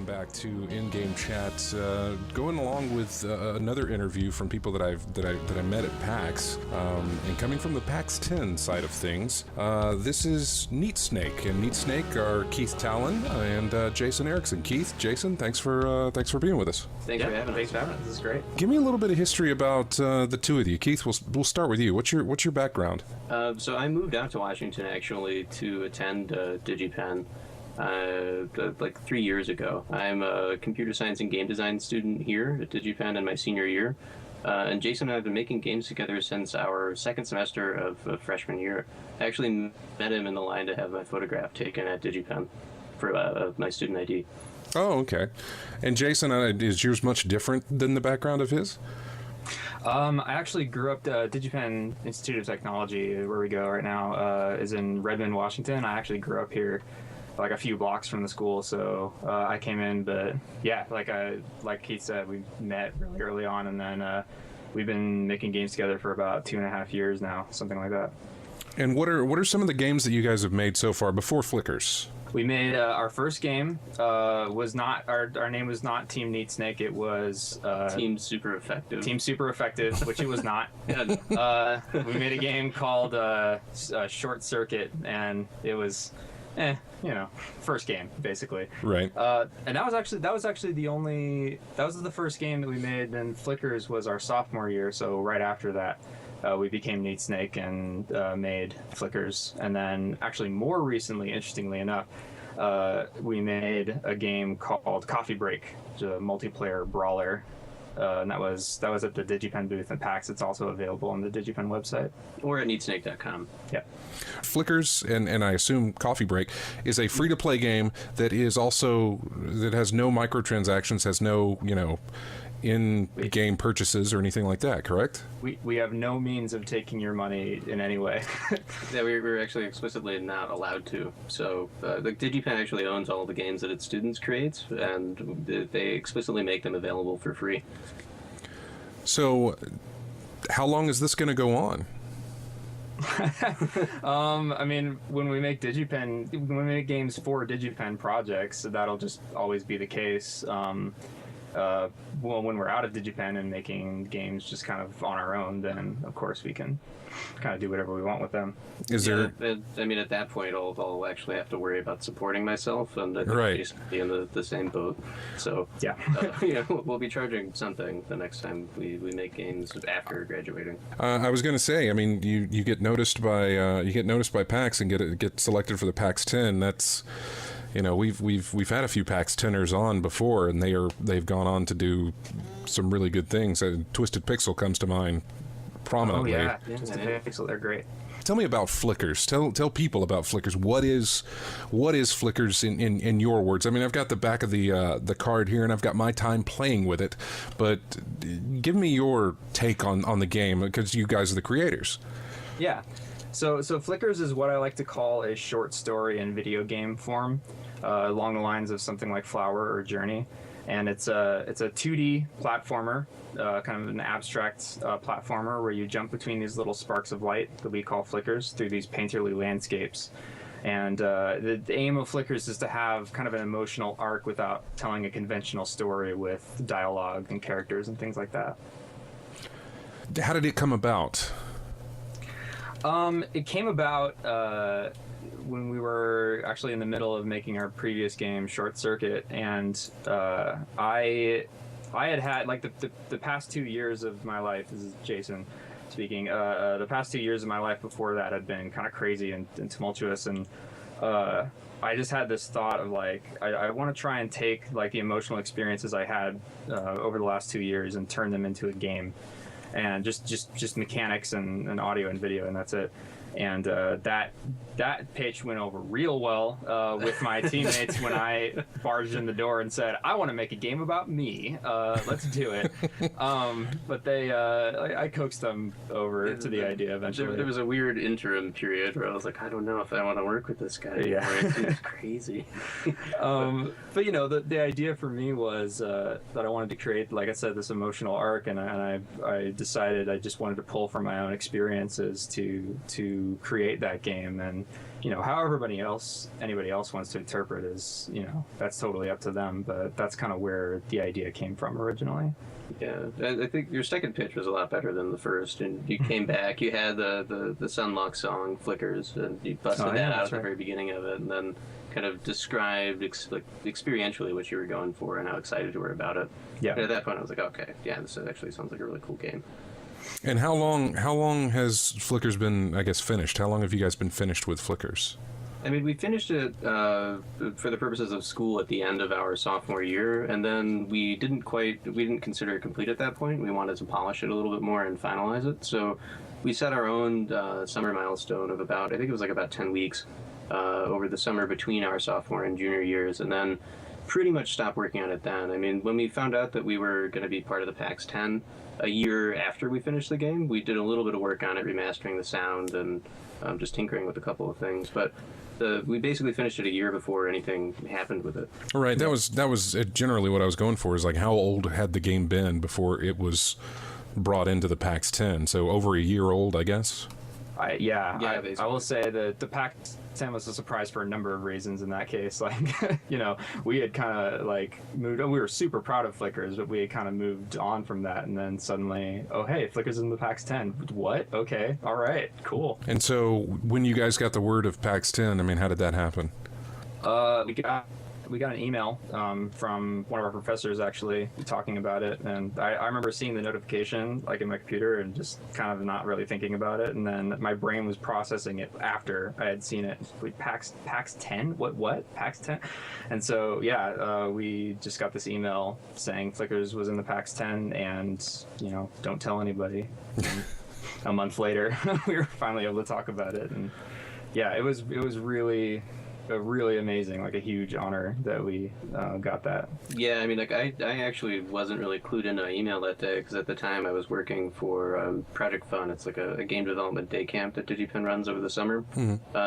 Back to In-Game Chat, going along with another interview from people that I met at PAX, and coming from the PAX 10 side of things. This is Neat Snake, and Neat Snake are Keith Talon and Jason Erickson. Keith, Jason, thanks for being with us. Thanks for having us. This is great. Give me a little bit of history about the two of you. Keith, we'll start with you. What's your background? So I moved out to Washington actually to attend DigiPen. Like 3 years ago. I'm a computer science and game design student here at DigiPen in my senior year. And Jason and I have been making games together since our second semester of freshman year. I actually met him in the line to have my photograph taken at DigiPen for my student ID. Oh, okay. And Jason, is yours much different than the background of his? I actually grew up, DigiPen Institute of Technology, where we go right now, is in Redmond, Washington. I actually grew up here like a few blocks from the school, so I came in, but yeah, like Keith said, we met really early on, and then we've been making games together for about 2.5 years now, something like that. And what are some of the games that you guys have made so far before Flickers? We made our first game was not our name was not Team Neat Snake. It was Team Super Effective. Team Super Effective, which it was not. We made a game called Short Circuit, and it was first game basically. Right. And that was actually the first game that we made. Then Flickers was our sophomore year, so right after that. We became Neat Snake and made Flickers. And then actually more recently, interestingly enough, we made a game called Coffee Break, which is a multiplayer brawler. And that was at the DigiPen booth at PAX. It's also available on the DigiPen website. Or at neatsnake.com. Yeah. Flickers, and I assume Coffee Break, is a free-to-play game that has no microtransactions, has no, in-game purchases or anything like that, correct? We have no means of taking your money in any way. Yeah, we're actually explicitly not allowed to. So the DigiPen actually owns all the games that its students create, and they explicitly make them available for free. So how long is this going to go on? I mean, when we make games for DigiPen projects, that'll just always be the case. Well, when we're out of DigiPen and making games just kind of on our own, then of course we can kind of do whatever we want with them. I mean, at that point, I'll actually have to worry about supporting myself, and be in the same boat. So yeah, we'll be charging something the next time we make games after graduating. I was going to say, I mean, you get noticed by PAX and get selected for the PAX 10. That's, we've had a few PAX 10ers on before, and they've gone on to do some really good things. Twisted Pixel comes to mind prominently. Oh yeah, Twisted Pixel, they're great. Tell me about Flickers. Tell people about Flickers. What is Flickers in your words? I mean, I've got the back of the card here, and I've got my time playing with it. But give me your take on the game, because you guys are the creators. Yeah. So Flickers is what I like to call a short story in video game form, along the lines of something like Flower or Journey. And it's a 2D platformer, kind of an abstract platformer where you jump between these little sparks of light that we call flickers through these painterly landscapes. And the aim of Flickers is to have kind of an emotional arc without telling a conventional story with dialogue and characters and things like that. How did it come about? It came about when we were actually in the middle of making our previous game, Short Circuit, and I had like the past 2 years of my life. This is Jason speaking. The past 2 years of my life before that had been kind of crazy and tumultuous, and I just had this thought of like I want to try and take like the emotional experiences I had over the last 2 years and turn them into a game. And just mechanics and audio and video, and that's it. And that pitch went over real well with my teammates when I barged in the door and said, I want to make a game about me. Let's do it. But I coaxed them over to the idea eventually. There was a weird interim period where I was like, I don't know if I want to work with this guy. Yeah. It seems crazy. But the idea for me was that I wanted to create, like I said, this emotional arc, and I decided I just wanted to pull from my own experiences to create that game. And how anybody else wants to interpret is, that's totally up to them, but that's kind of where the idea came from originally. Yeah, I think your second pitch was a lot better than the first, and you came back, you had the Sunlock song Flickers, and you busted that out at the very beginning of it, and then kind of described experientially what you were going for and how excited you were about it. Yeah. And at that point I was like, okay, yeah, this actually sounds like a really cool game. And how long has Flickers been, I guess, finished? How long have you guys been finished with Flickers? I mean, we finished it for the purposes of school at the end of our sophomore year, and then we didn't consider it complete at that point. We wanted to polish it a little bit more and finalize it. So we set our own summer milestone of about 10 weeks over the summer between our sophomore and junior years, and then pretty much stopped working on it then. I mean, when we found out that we were going to be part of the PAX 10 a year after we finished the game, we did a little bit of work on it, remastering the sound and just tinkering with a couple of things. But we basically finished it a year before anything happened with it. Right. That was generally what I was going for, is like how old had the game been before it was brought into the PAX 10? So over a year old, I guess. I will say that the PAX 10 was a surprise for a number of reasons in that case. Like, we had kind of like moved, we were super proud of Flickers, but we had kind of moved on from that. And then suddenly, oh, hey, Flickers is in the PAX 10. What? Okay. All right. Cool. And so when you guys got the word of PAX 10, I mean, how did that happen? We got an email from one of our professors actually talking about it, and I remember seeing the notification like in my computer and just kind of not really thinking about it, and then my brain was processing it after I had seen it. Wait, PAX 10? What? PAX 10? And so we just got this email saying Flickers was in the PAX 10, and don't tell anybody. A month later, we were finally able to talk about it, and yeah, it was really really amazing, like a huge honor that we got that. Yeah, I mean, like I actually wasn't really clued into my email that day because at the time I was working for Project Fun. It's like a game development day camp that DigiPen runs over the summer.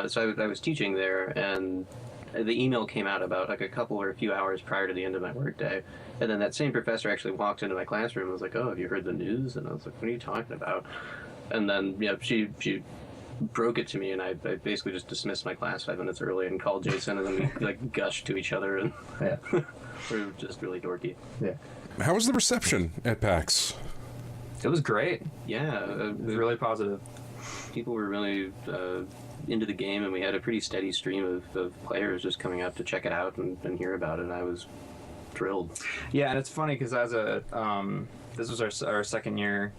So I was teaching there, and the email came out about like a couple or a few hours prior to the end of my workday. And then that same professor actually walked into my classroom and was like, "Oh, have you heard the news?" And I was like, "What are you talking about?" And then, she broke it to me, and I basically just dismissed my class 5 minutes early and called Jason, and then we like gushed to each other, and we were just really dorky. Yeah. How was the reception at PAX? It was great. Yeah. It was really positive. People were really into the game, and we had a pretty steady stream of players just coming up to check it out and hear about it. I was thrilled. Yeah, and it's funny because as a this was our second year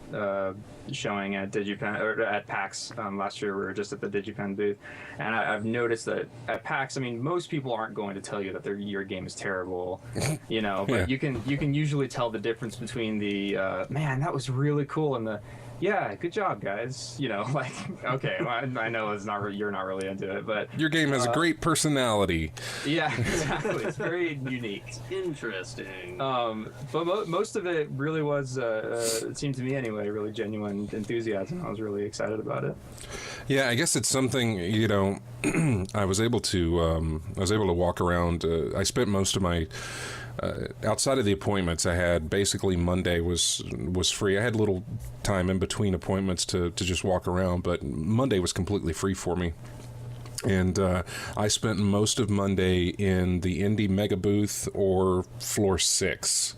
showing at DigiPen or at PAX. Last year we were just at the DigiPen booth, and I've noticed that at PAX, I mean, most people aren't going to tell you that your game is terrible, but you can usually tell the difference between the man, that was really cool, and the yeah, good job, guys. Like, okay, well, I know you're not really into it, but your game has a great personality. Yeah, exactly. It's very unique. Interesting. But most of it really was, it seemed to me anyway, really genuine enthusiasm. I was really excited about it. Yeah, I guess it's something, I was able to walk around. I spent most of my outside of the appointments I had, basically Monday was free. I had a little time in between appointments to just walk around, but Monday was completely free for me. And I spent most of Monday in the Indie Mega Booth or Floor 6,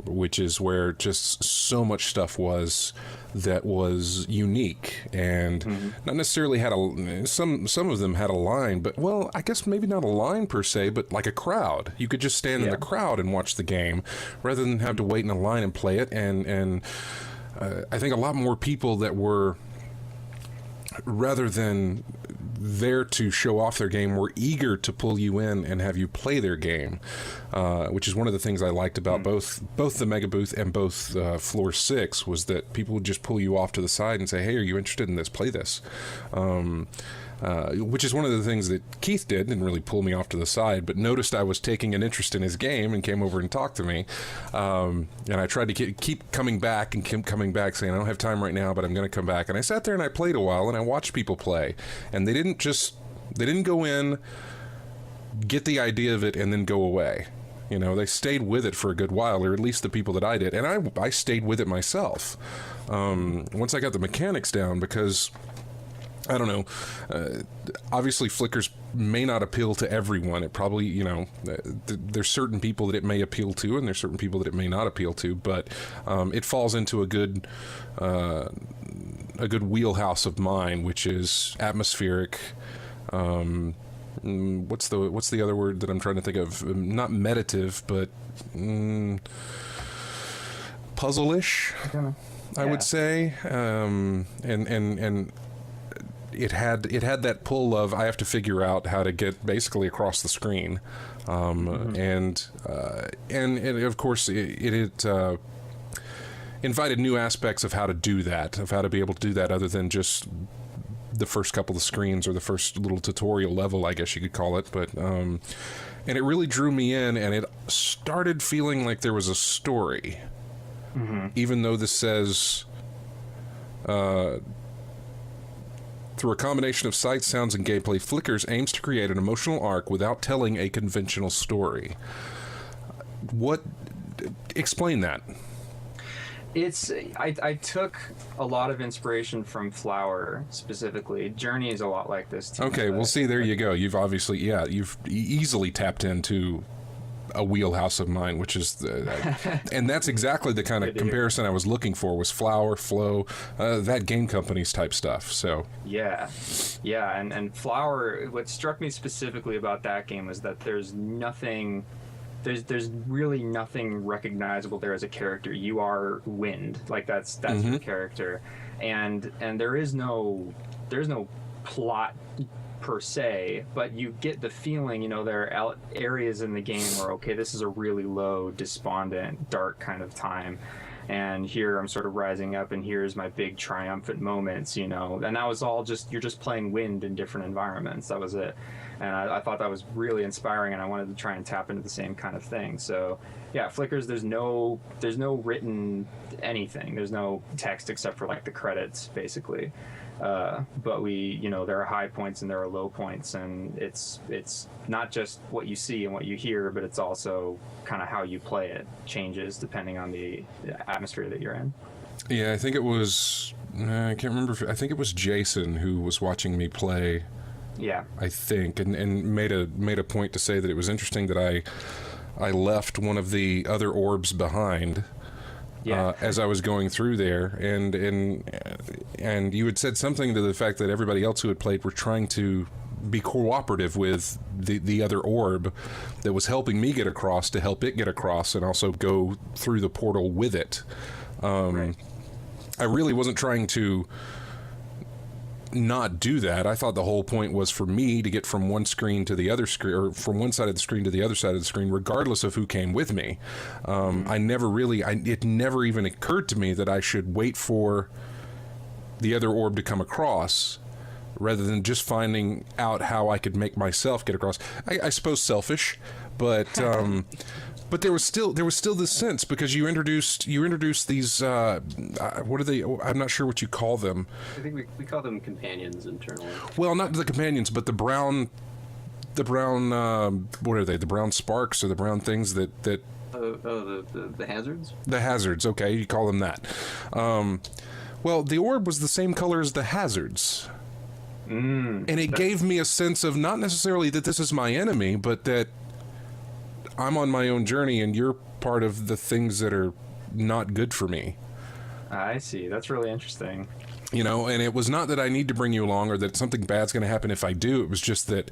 which is where just so much stuff was that was unique and not necessarily had some of them had a line, but well, I guess maybe not a line per se, but like a crowd. You could just stand in the crowd and watch the game rather than have to wait in a line and play it. And I think a lot more people that were, rather than there to show off their game, were eager to pull you in and have you play their game, which is one of the things I liked about both the Mega Booth and both Floor 6, was that people would just pull you off to the side and say, "Hey, are you interested in this? Play this." Which is one of the things that Keith didn't really pull me off to the side, but noticed I was taking an interest in his game and came over and talked to me. And I tried to keep coming back and keep coming back, saying, "I don't have time right now, but I'm going to come back." And I sat there and I played a while and I watched people play, and they didn't go in, get the idea of it, and then go away. They stayed with it for a good while, or at least the people that I did, and I stayed with it myself. Once I got the mechanics down, because I don't know. Obviously, flickers may not appeal to everyone. It probably, there's certain people that it may appeal to, and there's certain people that it may not appeal to. But it falls into a good wheelhouse of mine, which is atmospheric. What's the other word that I'm trying to think of? Not meditative, but puzzle-ish. I would say, and it had that pull of, I have to figure out how to get basically across the screen, and of course it invited new aspects of how to do that, of how to be able to do that other than just the first couple of screens or the first little tutorial level, I guess you could call it. But and it really drew me in, and it started feeling like there was a story, even though this says through a combination of sights, sounds, and gameplay, Flickers aims to create an emotional arc without telling a conventional story. Explain that. I took a lot of inspiration from Flower specifically. Journey is a lot like this too. Okay, well, see, there you go. You've obviously, you've easily tapped into a wheelhouse of mine, which is and that's exactly the kind of comparison I was looking for, was Flower, Flow, that game company's type stuff. So yeah, and Flower, what struck me specifically about that game was that there's really nothing recognizable there as a character. You are Wind, like that's your character, and there's no plot per se, but you get the feeling, there are areas in the game where, okay, this is a really low, despondent, dark kind of time, and here I'm sort of rising up, and here's my big triumphant moments, and that was all just, you're just playing Wind in different environments. That was it. And I thought that was really inspiring, and I wanted to try and tap into the same kind of thing. So, yeah, Flickers, there's no written anything. There's no text except for like the credits, basically. But there are high points and there are low points, and it's not just what you see and what you hear, but it's also kind of how you play it changes depending on the atmosphere that you're in. Yeah, I think it was. I can't remember. I think it was Jason who was watching me play. Yeah, I think, and made a point to say that it was interesting that I left one of the other orbs behind. Yeah. As I was going through there, and you had said something to the fact that everybody else who had played were trying to be cooperative with the other orb that was helping me get across to help it get across and also go through the portal with it. Right. I really wasn't trying to not do that. I thought the whole point was for me to get from one screen to the other screen, or from one side of the screen to the other side of the screen, regardless of who came with me. It never even occurred to me that I should wait for the other orb to come across rather than just finding out how I could make myself get across. I suppose selfish, but but there was still this sense, because you introduced these what are they? I'm not sure what you call them. I think we call them companions internally. Well, not the companions, but the brown what are they? The brown sparks, or the brown things that the hazards? The hazards, okay, you call them that. Well, the orb was the same color as the hazards. And it gave me a sense of not necessarily that this is my enemy, but that I'm on my own journey and you're part of the things that are not good for me. I see. That's really interesting. And it was not that I need to bring you along or that something bad's going to happen if I do. It was just that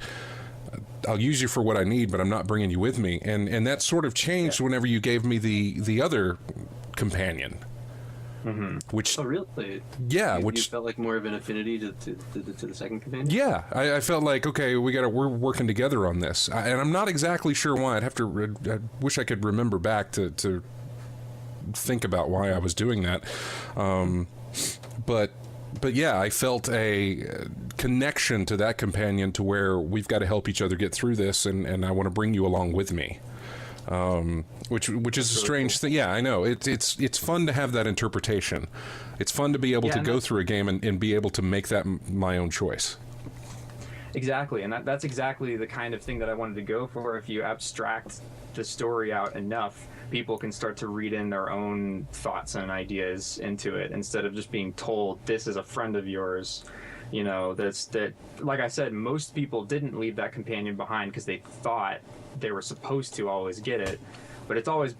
I'll use you for what I need, but I'm not bringing you with me. And that sort of changed whenever you gave me the other companion. Mm-hmm. Which, oh really? Yeah, you which felt like more of an affinity to the second companion. Yeah, I felt like, okay, we're working together on this, and I'm not exactly sure why. I wish I could remember back to think about why I was doing that, but yeah, I felt a connection to that companion to where we've got to help each other get through this, and I want to bring you along with me. Which is a strange thing. Yeah, I know. It's fun to have that interpretation. It's fun to be able to go through a game and be able to make that my own choice. Exactly, and that's exactly the kind of thing that I wanted to go for. If you abstract the story out enough, people can start to read in their own thoughts and ideas into it, instead of just being told, this is a friend of yours. That like I said, most people didn't leave that companion behind because they thought they were supposed to always get it, but it's always,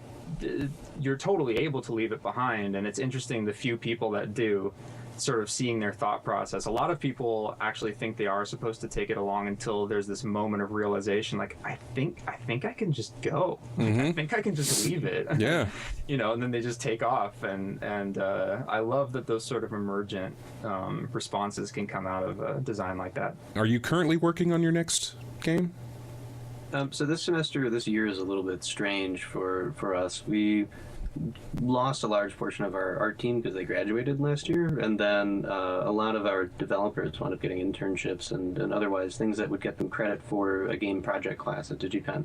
you're totally able to leave it behind. And it's interesting, the few people that do, sort of seeing their thought process. A lot of people actually think they are supposed to take it along until there's this moment of realization, like, I think I can just go. Mm-hmm. I think I can just leave it. Yeah. And then they just take off, and I love that those sort of emergent responses can come out of a design like that. Are you currently working on your next game? So this year is a little bit strange for us. We lost a large portion of our art team because they graduated last year, and then a lot of our developers wound up getting internships and otherwise things that would get them credit for a game project class at DigiPen.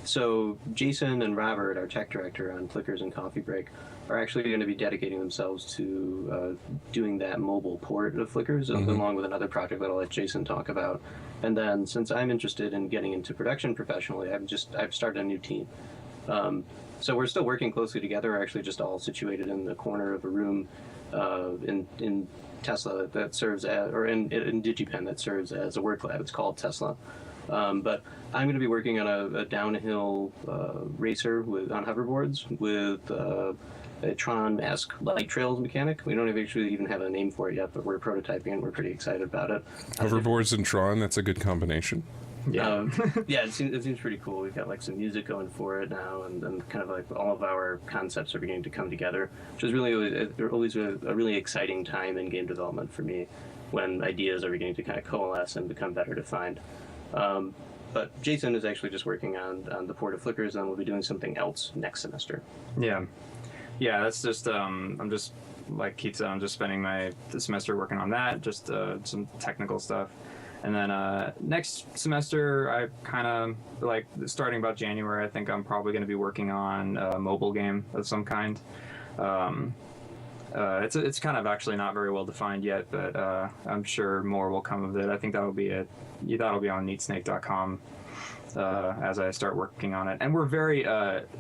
So Jason and Robert, our tech director on Flickers and Coffee Break, are actually going to be dedicating themselves to doing that mobile port of Flickers, along with another project that I'll let Jason talk about. And then, since I'm interested in getting into production professionally, I've started a new team. So we're still working closely together. We're actually just all situated in the corner of a room in Tesla that serves as, or in DigiPen that serves as a work lab. It's called Tesla. But I'm going to be working on a downhill racer on hoverboards with a Tron-esque light trails mechanic. We don't actually even have a name for it yet, but we're prototyping and we're pretty excited about it. Hoverboards and Tron, that's a good combination. Yeah, it seems pretty cool. We've got like some music going for it now, and kind of like all of our concepts are beginning to come together, which is always a really exciting time in game development for me, when ideas are beginning to kind of coalesce and become better defined. But Jason is actually just working on the port of Flickers, and we'll be doing something else next semester. Yeah, that's just I'm just, like Keith said, I'm just spending the semester working on that, just some technical stuff. And then next semester, I kind of like starting about January. I think I'm probably going to be working on a mobile game of some kind. It's kind of actually not very well defined yet, but I'm sure more will come of it. I think that'll be on neatsnake.com as I start working on it. And we're very,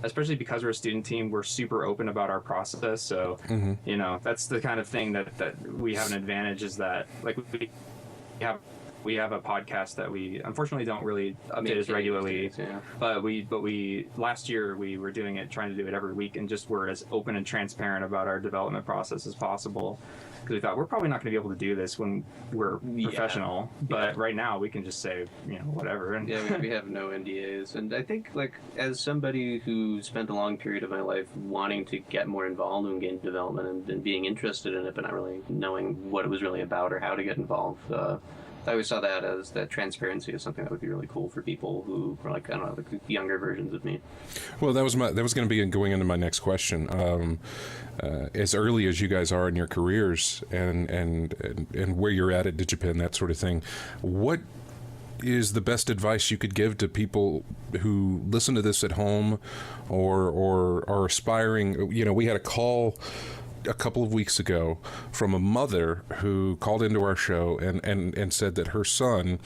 especially because we're a student team, we're super open about our process. So, you know, that's the kind of thing that we have an advantage, is that like we have a podcast that we unfortunately don't really update as regularly, but we last year we were trying to do it every week, and just were as open and transparent about our development process as possible, because we thought we're probably not going to be able to do this when we're professional, but right now we can just say, you know, whatever. And we have no NDAs, and I think, like, as somebody who spent a long period of my life wanting to get more involved in game development and being interested in it, but not really knowing what it was really about or how to get involved, I always saw that transparency as something that would be really cool for people who are, like, I don't know, like younger versions of me. Well, that was going to be going into my next question. As early as you guys are in your careers and where you're at DigiPen, that sort of thing, what is the best advice you could give to people who listen to this at home or are aspiring? You know, we had a call a couple of weeks ago from a mother who called into our show and said that her son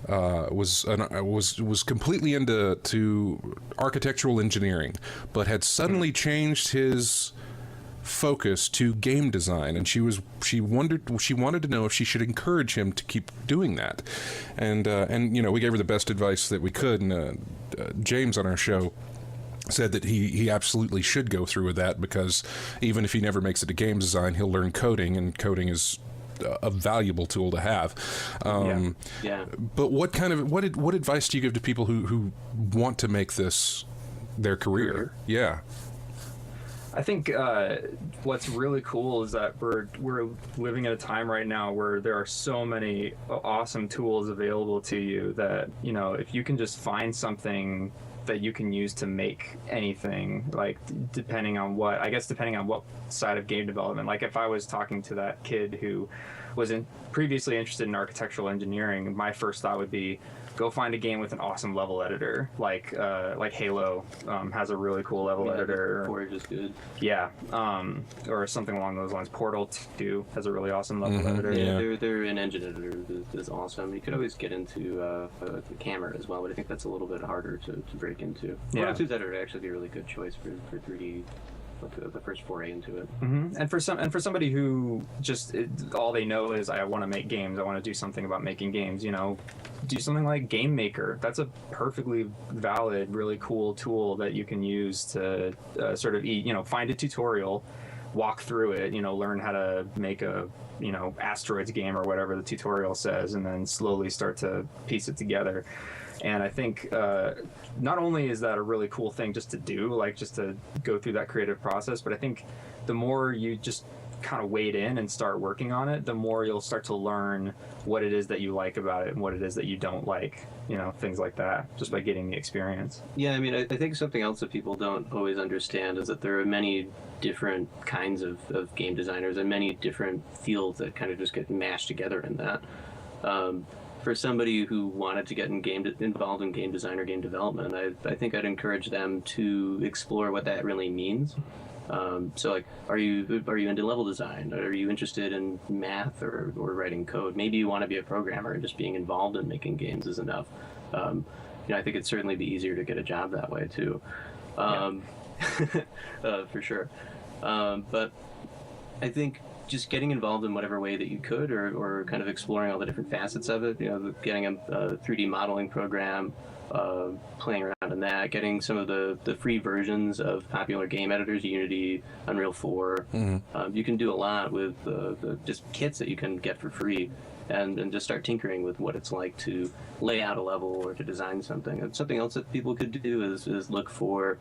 was completely into architectural engineering, but had suddenly changed his focus to game design, and she wanted to know if she should encourage him to keep doing that, and you know, we gave her the best advice that we could, and James on our show said that he absolutely should go through with that, because even if he never makes it to game design, he'll learn coding, and coding is a valuable tool to have. But what advice do you give to people who want to make this their career? Yeah. I think what's really cool is that we're living at a time right now where there are so many awesome tools available to you that, you know, if you can just find something that you can use to make anything, like depending on what side of game development. Like if I was talking to that kid who was previously interested in architectural engineering, my first thought would be, go find a game with an awesome level editor, like Halo has a really cool level editor. Forge is good. Yeah, or something along those lines. Portal 2 has a really awesome level editor. Yeah, their engine editor is awesome. You could always get into the camera as well, but I think that's a little bit harder to break into. Portal 2's editor would actually be a really good choice for 3D. The first foray into it. And for somebody who just all they know is, I want to make games, I want to do something about making games, you know, do something like Game Maker. That's a perfectly valid, really cool tool that you can use to sort of find a tutorial, walk through it, you know, learn how to make a, you know, asteroids game or whatever the tutorial says, and then slowly start to piece it together. And I think not only is that a really cool thing just to do, like just to go through that creative process, but I think the more you just kind of wade in and start working on it, the more you'll start to learn what it is that you like about it and what it is that you don't like, you know, things like that, just by getting the experience. Yeah, I mean, I think something else that people don't always understand is that there are many different kinds of game designers and many different fields that kind of just get mashed together in that. For somebody who wanted to get involved in game design or game development, I think I'd encourage them to explore what that really means. So, like, are you into level design? Are you interested in math or writing code? Maybe you want to be a programmer, and just being involved in making games is enough. You know, I think it'd certainly be easier to get a job that way too, for sure. But I think just getting involved in whatever way that you could, or kind of exploring all the different facets of it, you know, getting a 3D modeling program, playing around in that, getting some of the free versions of popular game editors, Unity, Unreal 4. You can do a lot with the just kits that you can get for free, and just start tinkering with what it's like to lay out a level or to design something. And something else that people could do is look for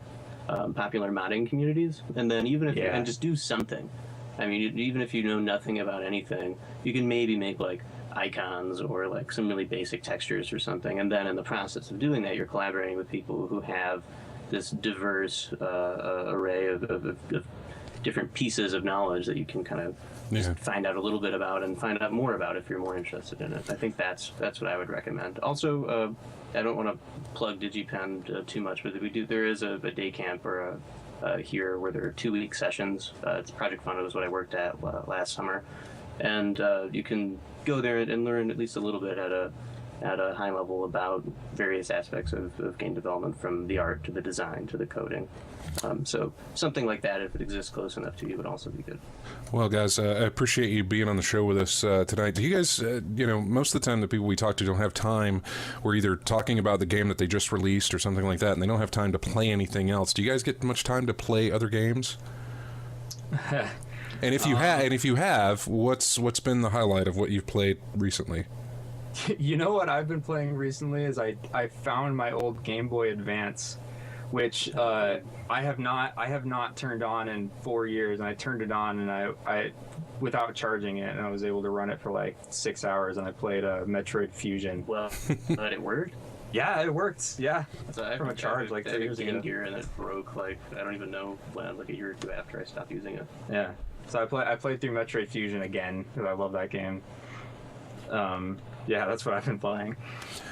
popular modding communities, and then and just do something. I mean, even if you know nothing about anything, you can maybe make like icons or like some really basic textures or something, and then in the process of doing that, you're collaborating with people who have this diverse array of different pieces of knowledge that you can kind of just find out a little bit about and find out more about if you're more interested in it. I think that's what I would recommend. Also, I don't want to plug DigiPen too much, but there is a day camp or here where there are 2-week sessions. It's Project Fun. It was what I worked at last summer, and you can go there and learn at least a little bit at a high level about various aspects of game development, from the art to the design to the coding. So something like that, if it exists close enough to you, would also be good. Well, guys, I appreciate you being on the show with us tonight. Do you guys, most of the time the people we talk to don't have time. We're either talking about the game that they just released or something like that, and they don't have time to play anything else. Do you guys get much time to play other games? And if you have, what's been the highlight of what you've played recently? You know what I've been playing recently is I found my old Game Boy Advance, which I have not turned on in 4 years, and I turned it on and I without charging it, and I was able to run it for like 6 hours, and I played Metroid Fusion. Well, it worked. Yeah, it worked. Yeah, so from a charge like 2 years ago. Gear, and it broke like I don't even know when, like a year or two after I stopped using it. Yeah, so I played through Metroid Fusion again because I love that game. Yeah, that's what I've been playing.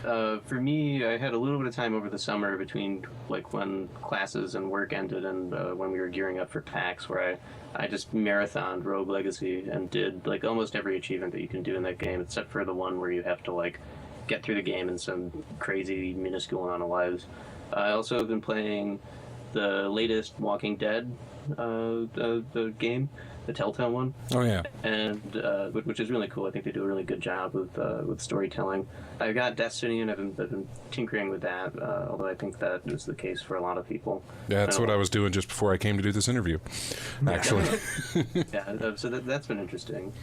For me, I had a little bit of time over the summer between like when classes and work ended and when we were gearing up for PAX, where I just marathoned Rogue Legacy and did like almost every achievement that you can do in that game, except for the one where you have to like get through the game in some crazy minuscule amount of lives. I also have been playing the latest Walking Dead the game, the Telltale one. Oh yeah, and which is really cool. I think they do a really good job with storytelling. I got Destiny, and I've been tinkering with that. Although I think that is the case for a lot of people. Yeah, that's what I was doing just before I came to do this interview. Actually, yeah. So that's been interesting.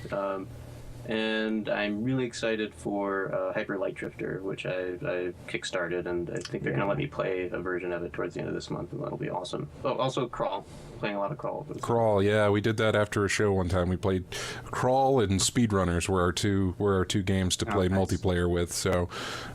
And I'm really excited for Hyper Light Drifter, which I kickstarted, and I think they're going to let me play a version of it towards the end of this month, and that'll be awesome. Oh, also Crawl. Playing a lot of Crawl. Crawl, yeah, we did that after a show one time. We played Crawl and Speedrunners were our two games to play multiplayer with. So,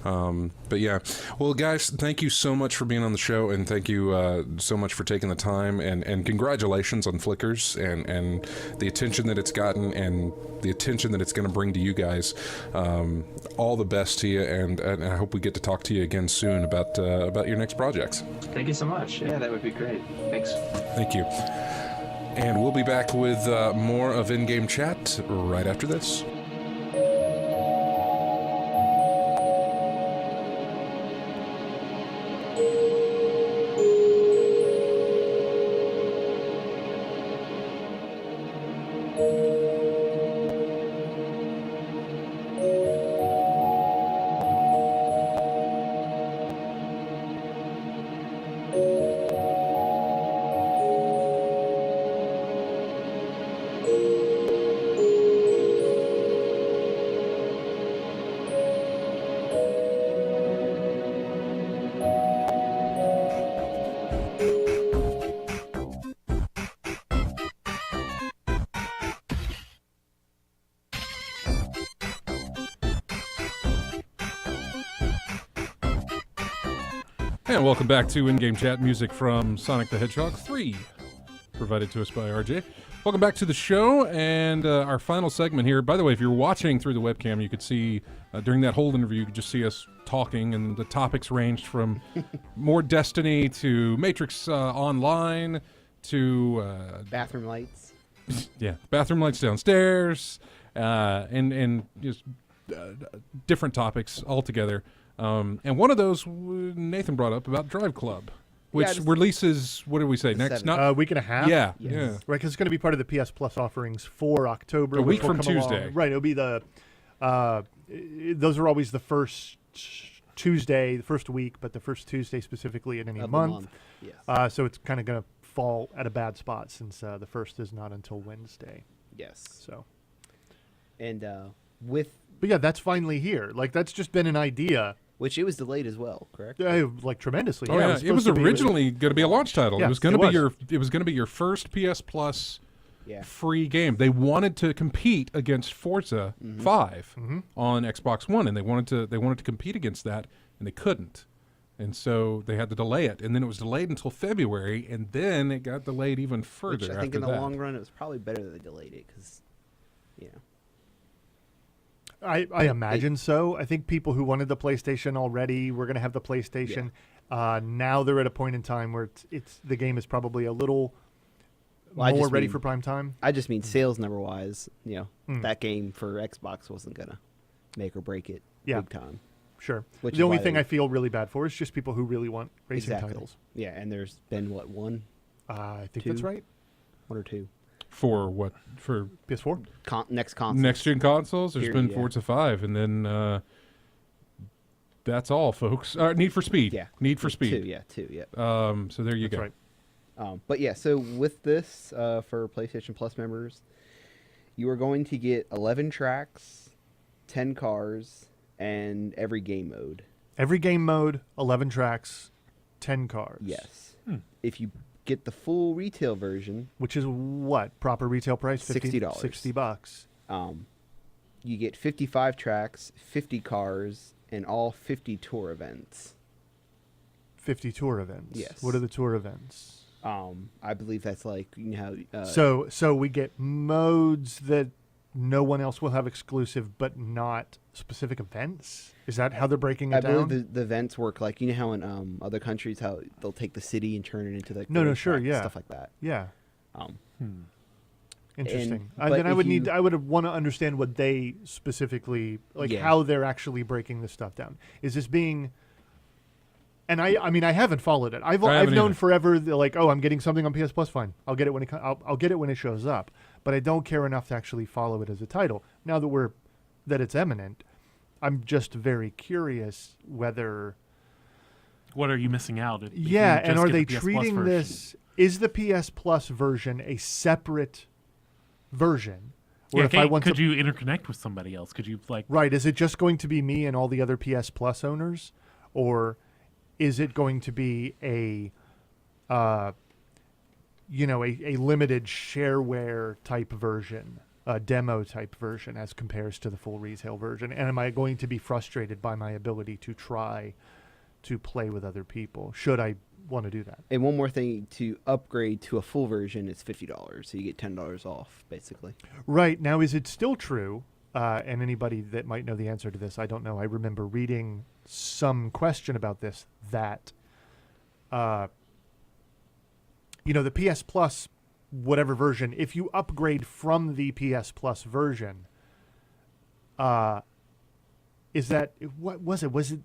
but yeah, well, guys, thank you so much for being on the show, and thank you so much for taking the time, and congratulations on Flickers and the attention that it's gotten and the attention that it's going to bring to you guys. All the best to you, and I hope we get to talk to you again soon about your next projects. Thank you so much. Yeah, that would be great. Thanks. Thank you. And we'll be back with more of In-Game Chat right after this. And welcome back to In-Game Chat, music from Sonic the Hedgehog 3, provided to us by RJ. Welcome back to the show, and our final segment here. By the way, if you're watching through the webcam, you could see, during that whole interview, you could just see us talking, and the topics ranged from more Destiny to Matrix Online to... bathroom lights. Yeah, bathroom lights downstairs, and just different topics altogether. And one of those Nathan brought up about Drive Club, which releases, what did we say, next? Not a week and a half? Yeah. Yes. Yeah. Right, because it's going to be part of the PS Plus offerings for October. A week from Tuesday. Right, it'll be the, those are always the first Tuesday, the first week, but the first Tuesday specifically in any month. Yes. So it's kind of going to fall at a bad spot since the first is not until Wednesday. Yes. So. And But yeah, that's finally here. Like, that's just been an idea. Which it was delayed as well, correct? Like tremendously. Oh yeah, it was originally going to be a launch title. Yes, it was going to be your first PS Plus free game. They wanted to compete against Forza 5 on Xbox One, and they wanted to compete against that, and they couldn't. And so they had to delay it, and then it was delayed until February, and then it got delayed even further. Which I think in the that. long run, it was probably better that they delayed it because, I imagine so. I think people who wanted the PlayStation already were going to have the PlayStation. Yeah. Now they're at a point in time where it's the game is probably a little more ready for prime time. I just mean sales number wise. That game for Xbox wasn't gonna make or break it big time. Sure. The only thing I feel really bad for is just people who really want racing titles. Yeah, and there's been one? I think that's right. 1 or 2. For what? For PS4? Next console. Next-gen consoles? There's been Forza 5, and then that's all, folks. Need for Speed. Yeah. Need for Speed. 2, yeah. So there you go. Right. But yeah, so with this, for PlayStation Plus members, you are going to get 11 tracks, 10 cars, and every game mode. Every game mode, 11 tracks, 10 cars. Yes. If you get the full retail version, which is what? Proper retail price? $60. $60. You get 55 tracks, 50 cars, and all 50 tour events. 50 tour events? Yes. What are the tour events? I believe that's like, so we get modes that no one else will have exclusive, but not specific events? Is that how they're breaking it down? I believe the events work like, you know how in other countries, how they'll take the city and turn it into like stuff like that. Yeah. Interesting. And, then I would want to understand what they specifically, how they're actually breaking this stuff down. Is this being... And I mean, I haven't followed it. I've known forever, I'm getting something on PS Plus, fine. I'll get it when I'll get it when it shows up. But I don't care enough to actually follow it as a title. Now that it's imminent, I'm just very curious whether... What are you missing out? And are they treating this... Is the PS Plus version a separate version? Or could you interconnect with somebody else? Could you Right, is it just going to be me and all the other PS Plus owners? Or... is it going to be a limited shareware type version, a demo type version as compares to the full retail version? And am I going to be frustrated by my ability to try to play with other people? Should I want to do that? And one more thing, to upgrade to a full version, it's $50. So you get $10 off, basically. Right. Now, is it still true? And anybody that might know the answer to this, I don't know. I remember reading some question about this, that, the PS Plus, whatever version, if you upgrade from the PS Plus version, is that, what was it? Was it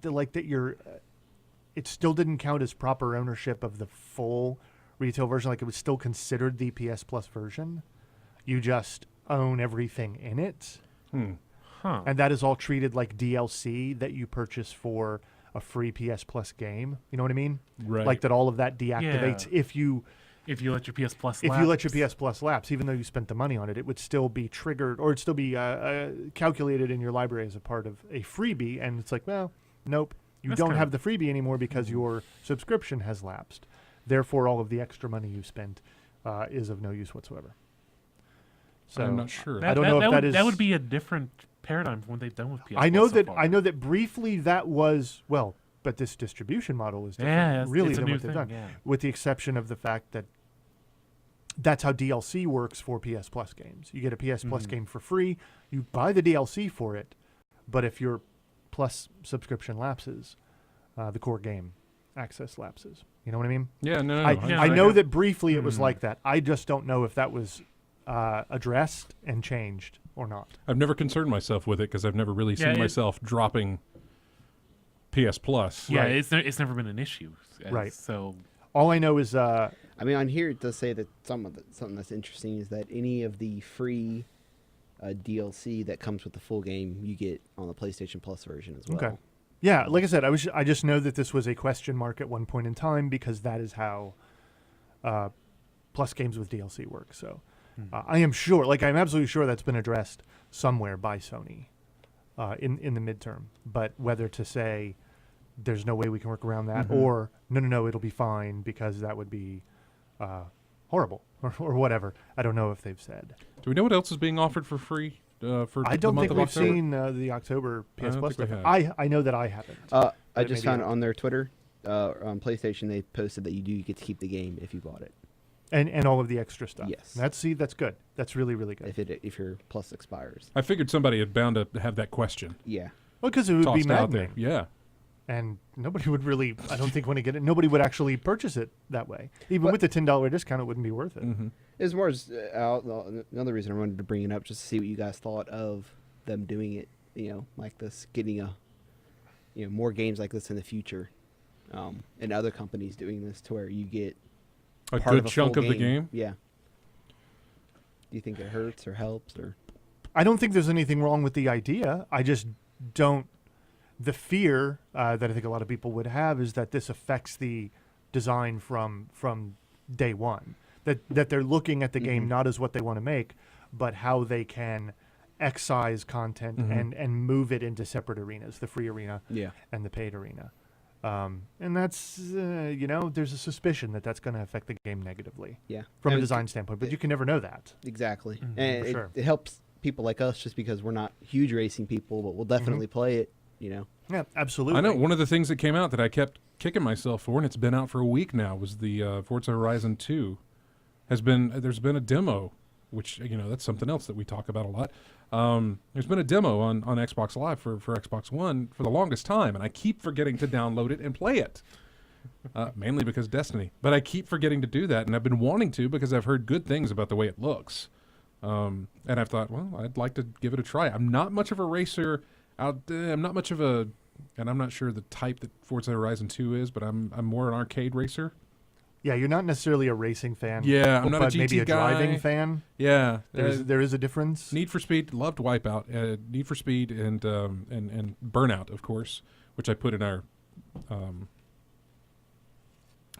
it still didn't count as proper ownership of the full retail version? Like it was still considered the PS Plus version? You just own everything in it? And that is all treated like DLC that you purchase for a free PS Plus game. You know what I mean? Right. Like that all of that deactivates if you let your PS Plus lapse. If you let your PS Plus lapse, even though you spent the money on it, it would still be triggered, or it'd still be calculated in your library as a part of a freebie. And it's like, well, nope. You don't have the freebie anymore because your subscription has lapsed. Therefore, all of the extra money you spent is of no use whatsoever. So I'm not sure. I don't know if that is... That would be a different paradigm from what they've done with PS I know Plus so far. I know that briefly that was... Well, but this distribution model is different really than what they've done. Yeah. With the exception of the fact that that's how DLC works for PS Plus games. You get a PS Plus game for free. You buy the DLC for it. But if your Plus subscription lapses, the core game access lapses. You know what I mean? Yeah, no. I know that briefly it was like that. I just don't know if that was... addressed and changed or not. I've never concerned myself with it because I've never really seen myself dropping PS Plus. Yeah, right. It's never been an issue. Right. So all I know is... I mean, on here it does say that something that's interesting is that any of the free DLC that comes with the full game, you get on the PlayStation Plus version as well. Okay. Yeah, like I said, I just know that this was a question mark at one point in time because that is how Plus games with DLC work. So... I am sure, I'm absolutely sure that's been addressed somewhere by Sony in the midterm. But whether to say there's no way we can work around that or no, it'll be fine because that would be horrible or whatever. I don't know if they've said. Do we know what else is being offered for free for I don't the month think of we've October? seen the October PS Plus stuff. have. I know that I haven't. I just found it on their Twitter. on PlayStation, they posted that you do get to keep the game if you bought it. And all of the extra stuff. Yes. That's good. That's really, really good. If your Plus expires. I figured somebody had bound to have that question. Yeah. Well, because it would be Tossed out there. maddening. Yeah. And nobody would really, I don't think, want to get it. Nobody would actually purchase it that way. Even with the $10 discount, it wouldn't be worth it. Mm-hmm. As more as another reason I wanted to bring it up, just to see what you guys thought of them doing it, like this, getting more games like this in the future, and other companies doing this to where you get A part good of chunk full of the game? Yeah. Do you think it hurts or helps or? I don't think there's anything wrong with the idea. I just don't. The fear that I think a lot of people would have is that this affects the design from day one. That they're looking at the game not as what they want to make, but how they can excise content and move it into separate arenas, the free arena and the paid arena. And that's, there's a suspicion that that's going to affect the game negatively from a design standpoint, but you can never know that. Exactly. And sure. it helps people like us just because we're not huge racing people, but we'll definitely play it, Yeah, absolutely. I know one of the things that came out that I kept kicking myself for, and it's been out for a week now, was the Forza Horizon 2. There's been a demo, which, that's something else that we talk about a lot. There's been a demo on Xbox Live for Xbox One for the longest time, and I keep forgetting to download it and play it, mainly because Destiny. But I keep forgetting to do that, and I've been wanting to because I've heard good things about the way it looks. And I've thought, well, I'd like to give it a try. I'm not much of a racer. I'm not much of a, and I'm not sure the type that Forza Horizon 2 is, but I'm more an arcade racer. Yeah, you're not necessarily a racing fan. Yeah, I'm not a GT maybe a guy. driving fan. Yeah, There is a difference. Need for Speed, loved Wipeout. Need for Speed and Burnout, of course, which I put in our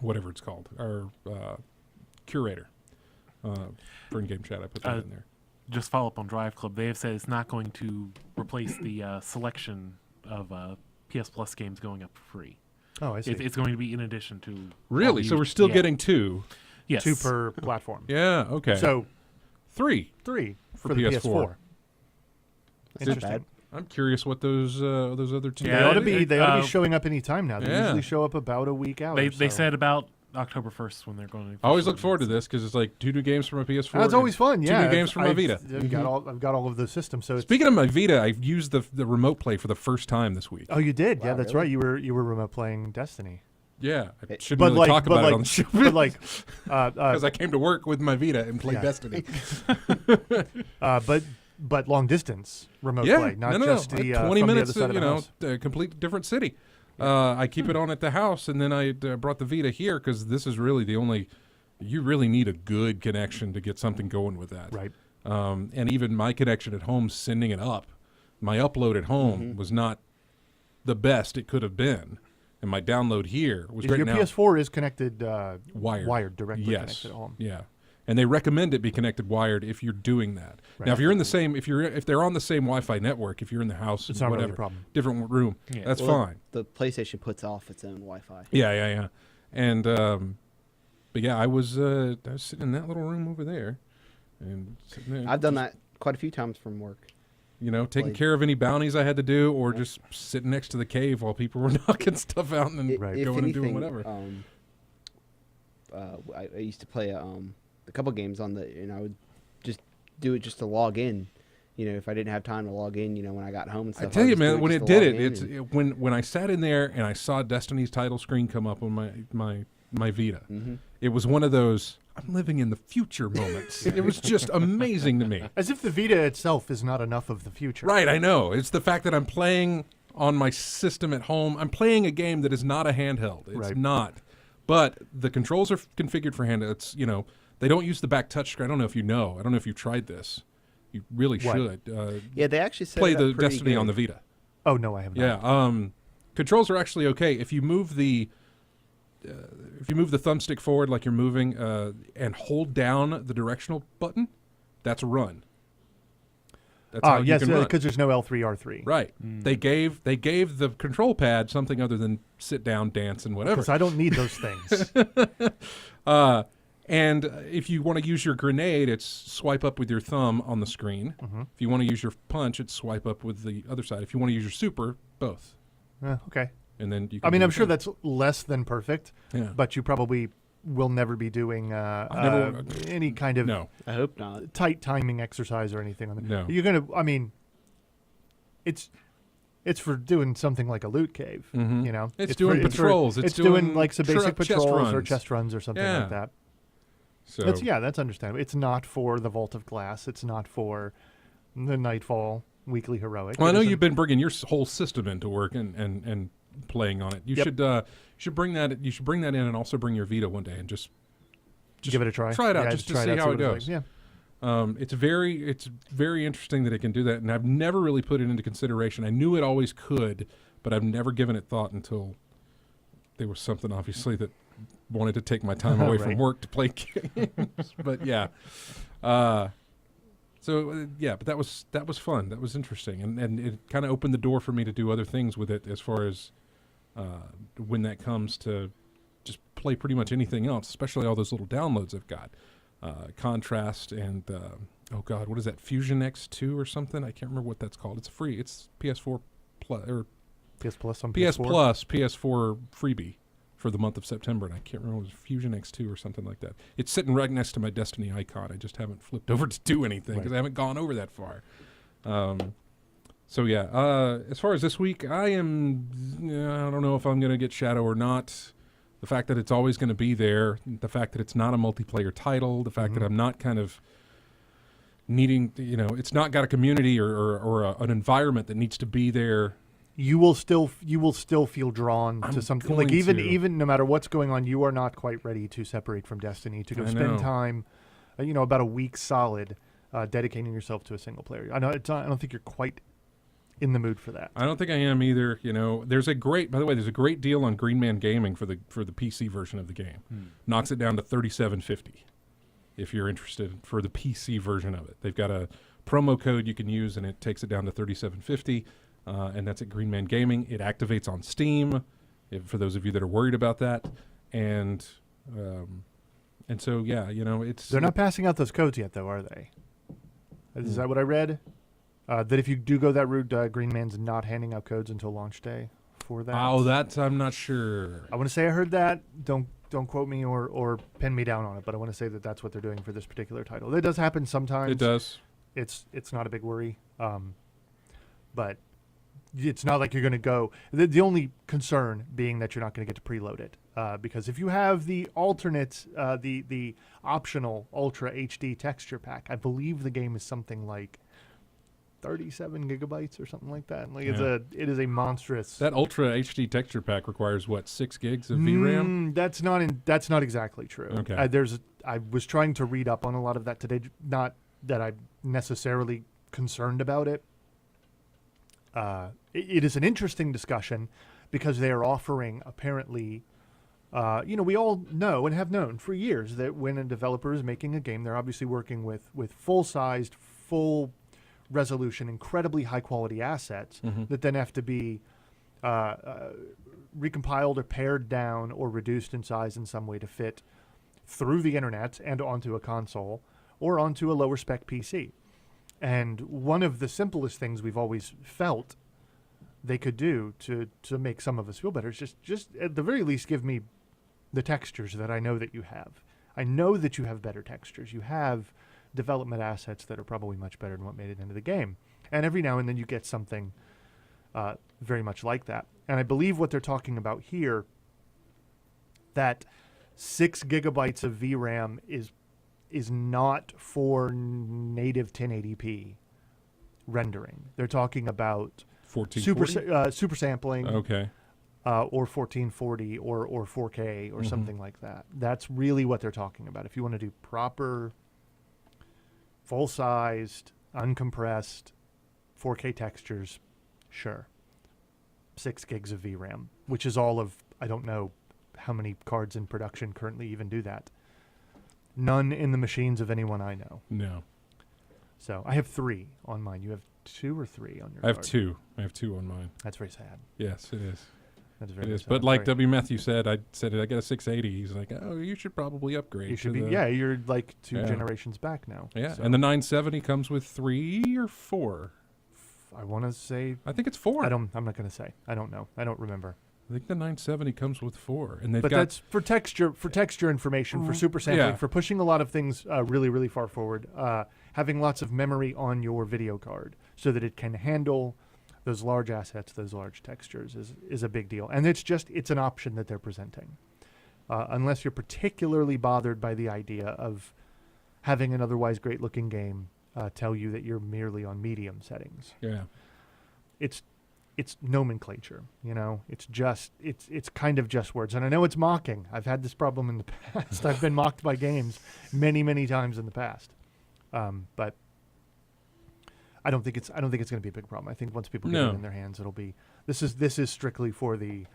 whatever it's called, our curator for in-game chat. I put that in there. Just follow up on Drive Club. They have said it's not going to replace the selection of PS Plus games going up for free. Oh, I see. It's going to be in addition to... Really? So we're still getting two? Yes. 2 per platform. Yeah, okay. So three for the PS4. Interesting. Bad. I'm curious what those other two. They ought to be showing up any time now. They Yeah. usually show up about a week out. They said about October 1st when they're going to... I always look forward to this because it's like 2 new games from a PS4. That's always fun. Yeah, 2 new games from my Vita. I've got all of the systems. So Speaking of my Vita, I've used the remote play for the first time this week. Oh, you did? Wow, Yeah, that's really? right. You were remote playing Destiny. Yeah, I shouldn't But really talk about it on the show because I came to work with my Vita and played Yeah. Destiny. but long distance remote Yeah, play, not no. just the 20 from minutes, the other side of the house. a completely different city. I keep it on at the house, and then I brought the Vita here because this is really the only. You really need a good connection to get something going with that. Right. And even my connection at home, sending it up, my upload at home was not the best it could have been, and my download here was Your right now PS4 is connected wired directly connected at home. Yeah. And they recommend it be connected wired if you're doing that. Right. Now, if you're in the same, if they're on the same Wi-Fi network, if you're in the house, It's not whatever, really a problem. different room, that's Well, fine. The PlayStation puts off its own Wi-Fi. Yeah. And but yeah, I was sitting in that little room over there, and sitting there, I've done that quite a few times from work. taking like- care of any bounties I had to do, or just sitting next to the cave while people were knocking stuff out and If going and anything, doing whatever. I used to play a couple games on and I would just do it just to log in. If I didn't have time to log in, when I got home and I stuff. tell you, just do man, when just it to did log it, in it's when I sat in there and I saw Destiny's title screen come up on my Vita. It was one of those I'm living in the future moments. It was just amazing to me. As if the Vita itself is not enough of the future. Right, I know. It's the fact that I'm playing on my system at home. I'm playing a game that is not a handheld. It's Right. not. But the controls are configured for handheld. It's, they don't use the back touch screen. I don't know if you know. I don't know if you've tried this. You really What? should. Yeah, they actually set Play it up the pretty Destiny good. on the Vita. Oh no, I have not. Yeah. Controls are actually okay if you move the thumbstick forward like you're moving and hold down the directional button. That's a run. That's how Yes, you can run. because there's no L3, R3. Right. They gave the control pad something other than sit down, dance, and whatever. Because I don't need those things. And if you want to use your grenade, it's swipe up with your thumb on the screen. If you want to use your punch, it's swipe up with the other side. If you want to use your super, both. Okay. and then you can I mean, do I'm the sure thing. that's less than perfect, Yeah. but you probably will never be doing any kind of No. I hope not. tight timing exercise or anything on it. No. You're going to, I mean, it's for doing something like a loot cave, Mhm. you know? It's doing patrols. It's It's doing doing like some basic chest patrols or runs. chest runs or something Yeah. like that. So That's understandable. It's not for the Vault of Glass. It's not for the Nightfall Weekly Heroic. Well, I It know isn't- you've been bringing your whole system into work and playing on it. You Yep. should bring that. You should bring that in and also bring your Vita one day and just give it a try. Try it out Yeah, just to try see out, how it what goes. like. Yeah. It's very interesting that it can do that, and I've never really put it into consideration. I knew it always could, but I've never given it thought until there was something obviously that wanted to take my time away from Right. work to play games. But yeah, but that was fun. That was interesting, and it kind of opened the door for me to do other things with it as far as when that comes to just play pretty much anything else, especially all those little downloads I've got. Contrast and oh god, what is that? Fusion X2 or something? I can't remember what that's called. It's free. It's PS4 Plus or PS Plus on PS PS4. Plus PS4 freebie for the month of September, and I can't remember. It was Fusion X2 or something like that. It's sitting right next to my Destiny icon. I just haven't flipped over to do anything because Right. I haven't gone over that far. So yeah, as far as this week, I don't know if I'm going to get Shadow or not. The fact that it's always going to be there, the fact that it's not a multiplayer title, the fact that I'm not kind of needing, it's not got a community or an environment that needs to be there. You will still feel drawn to something like going to. even no matter what's going on, you are not quite ready to separate from Destiny to go I spend know. time, about a week solid, dedicating yourself to a single player. I don't think you're quite in the mood for that. I don't think I am either. There's a great deal on Green Man Gaming for the PC version of the game. Knocks it down to $37.50 if you're interested for the PC version of it. They've got a promo code you can use, and it takes it down to $37.50, and that's at Green Man Gaming. It activates on Steam, for those of you that are worried about that, and so yeah, it's They're not passing out those codes yet, though, are they? Is that what I read? That if you do go that route, Green Man's not handing out codes until launch day for that. Oh, that's I'm not sure. I want to say I heard that. Don't quote me or pin me down on it, but I want to say that that's what they're doing for this particular title. It does happen sometimes. It does. It's not a big worry, but it's not like you're going to go. The only concern being that you're not going to get to preload it, because if you have the alternate, the optional Ultra HD texture pack, I believe the game is something like 37 gigabytes or something like that. Like it is a monstrous. That Ultra HD texture pack requires what, 6 gigs of VRAM? That's not exactly true. Okay. I was trying to read up on a lot of that today. Not that I'm necessarily concerned about it. It is an interesting discussion because they are offering apparently. We all know and have known for years that when a developer is making a game, they're obviously working with full-sized, full resolution, incredibly high quality assets that then have to be recompiled or pared down or reduced in size in some way to fit through the internet and onto a console or onto a lower spec PC. And one of the simplest things we've always felt they could do to make some of us feel better is just at the very least give me the textures that I know that you have. I know that you have better textures. You have development assets that are probably much better than what made it into the game. And every now and then you get something very much like that. And I believe what they're talking about here, that 6 gigabytes of VRAM is not for native 1080p rendering. They're talking about 1440? super sampling, Okay. or 1440 or 4K or something like that. That's really what they're talking about. If you want to do proper full-sized, uncompressed 4K textures, sure. 6 gigs of VRAM, which is all of, I don't know how many cards in production currently even do that. None in the machines of anyone I know. No. So I have 3 on mine. You have 2 or 3 on your I have card? 2. I have 2 on mine. That's very sad. Yes, it is. That's very It is. sad. But like Sorry. W. Matthew said, I got a 680. He's like, oh, you should probably upgrade. You should to be, the, you're like 2 Yeah. generations back now. Yeah, So and the 970 comes with 3 or 4. I want to say, I think it's 4. I'm not going to say. I don't know. I don't remember. I think the 970 comes with 4, and they've but got. that's for texture information, for super sampling, Yeah. for pushing a lot of things really, really far forward. Having lots of memory on your video card so that it can handle those large assets, those large textures is a big deal. And it's an option that they're presenting. Unless you're particularly bothered by the idea of having an otherwise great looking game tell you that you're merely on medium settings. Yeah. It's nomenclature, it's kind of just words. And I know it's mocking. I've had this problem in the past. I've been mocked by games many, many times in the past. But I don't think it's going to be a big problem. I think once people get it in their hands, it'll be, this is strictly for the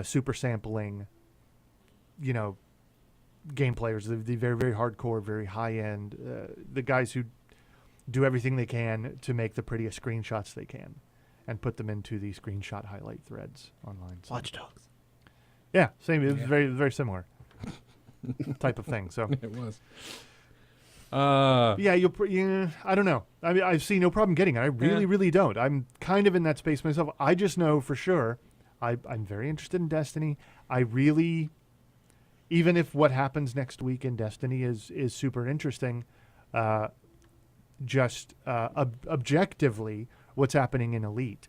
super sampling, game players, the very, very hardcore, very high end, the guys who do everything they can to make the prettiest screenshots they can and put them into the screenshot highlight threads online. So. Watch Dogs. Yeah, same. It was very, very similar type of thing. So It was. yeah, I don't know. I mean, I see no problem getting it. I really, really don't. I'm kind of in that space myself. I just know for sure I'm very interested in Destiny. I really, even if what happens next week in Destiny is super interesting, objectively, what's happening in Elite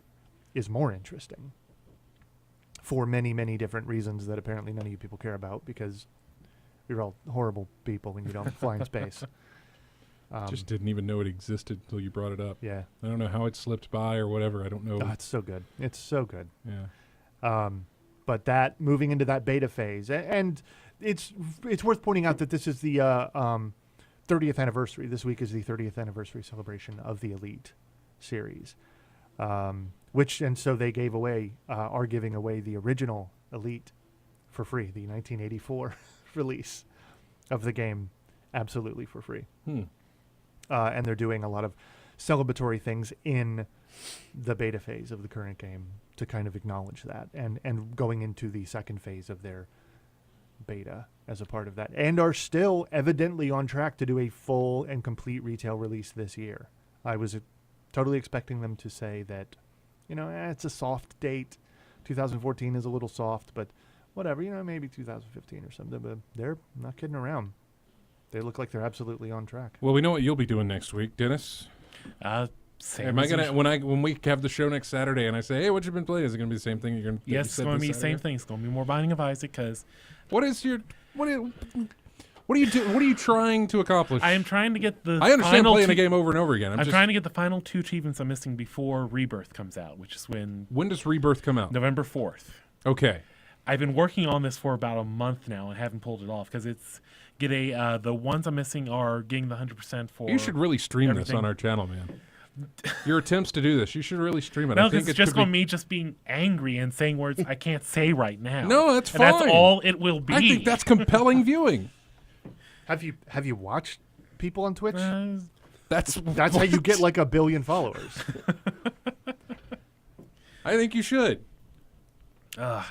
is more interesting for many, many different reasons that apparently none of you people care about because you're all horrible people when you don't fly in space. Just didn't even know it existed until you brought it up. Yeah. I don't know how it slipped by or whatever. I don't know. Oh, it's so good. It's so good. Yeah. But that moving into that beta phase, and it's worth pointing out that this is the 30th anniversary. This week is the 30th anniversary celebration of the Elite series, and so they are giving away the original Elite for free, the 1984 release of the game, absolutely for free. And they're doing a lot of celebratory things in the beta phase of the current game to kind of acknowledge that, and going into the second phase of their beta as a part of that, and are still evidently on track to do a full and complete retail release this year. I was totally expecting them to say that, it's a soft date. 2014 is a little soft, but whatever, maybe 2015 or something. But they're not kidding around. They look like they're absolutely on track. Well, we know what you'll be doing next week, Dennis. Am I gonna when we have the show next Saturday and I say, hey, what you been playing? Is it gonna be the same thing? Yes, it's gonna be the same thing. It's gonna be more Binding of Isaac because. What are you trying to accomplish? I am trying to get the. I understand playing a game over and over again. I'm trying to get the final 2 achievements I'm missing before Rebirth comes out, which is when. When does Rebirth come out? November 4th. Okay. I've been working on this for about a month now and haven't pulled it off because it's the ones I'm missing are getting the 100% for. You should really stream everything. this on our channel, man. Your attempts to do this, you should really stream it. No, I think it's just on me just being angry and saying words I can't say right now. No, that's fine. That's all it will be. I think that's compelling viewing. Have you watched people on Twitch? That's how you get like 1 billion followers. I think you should. No,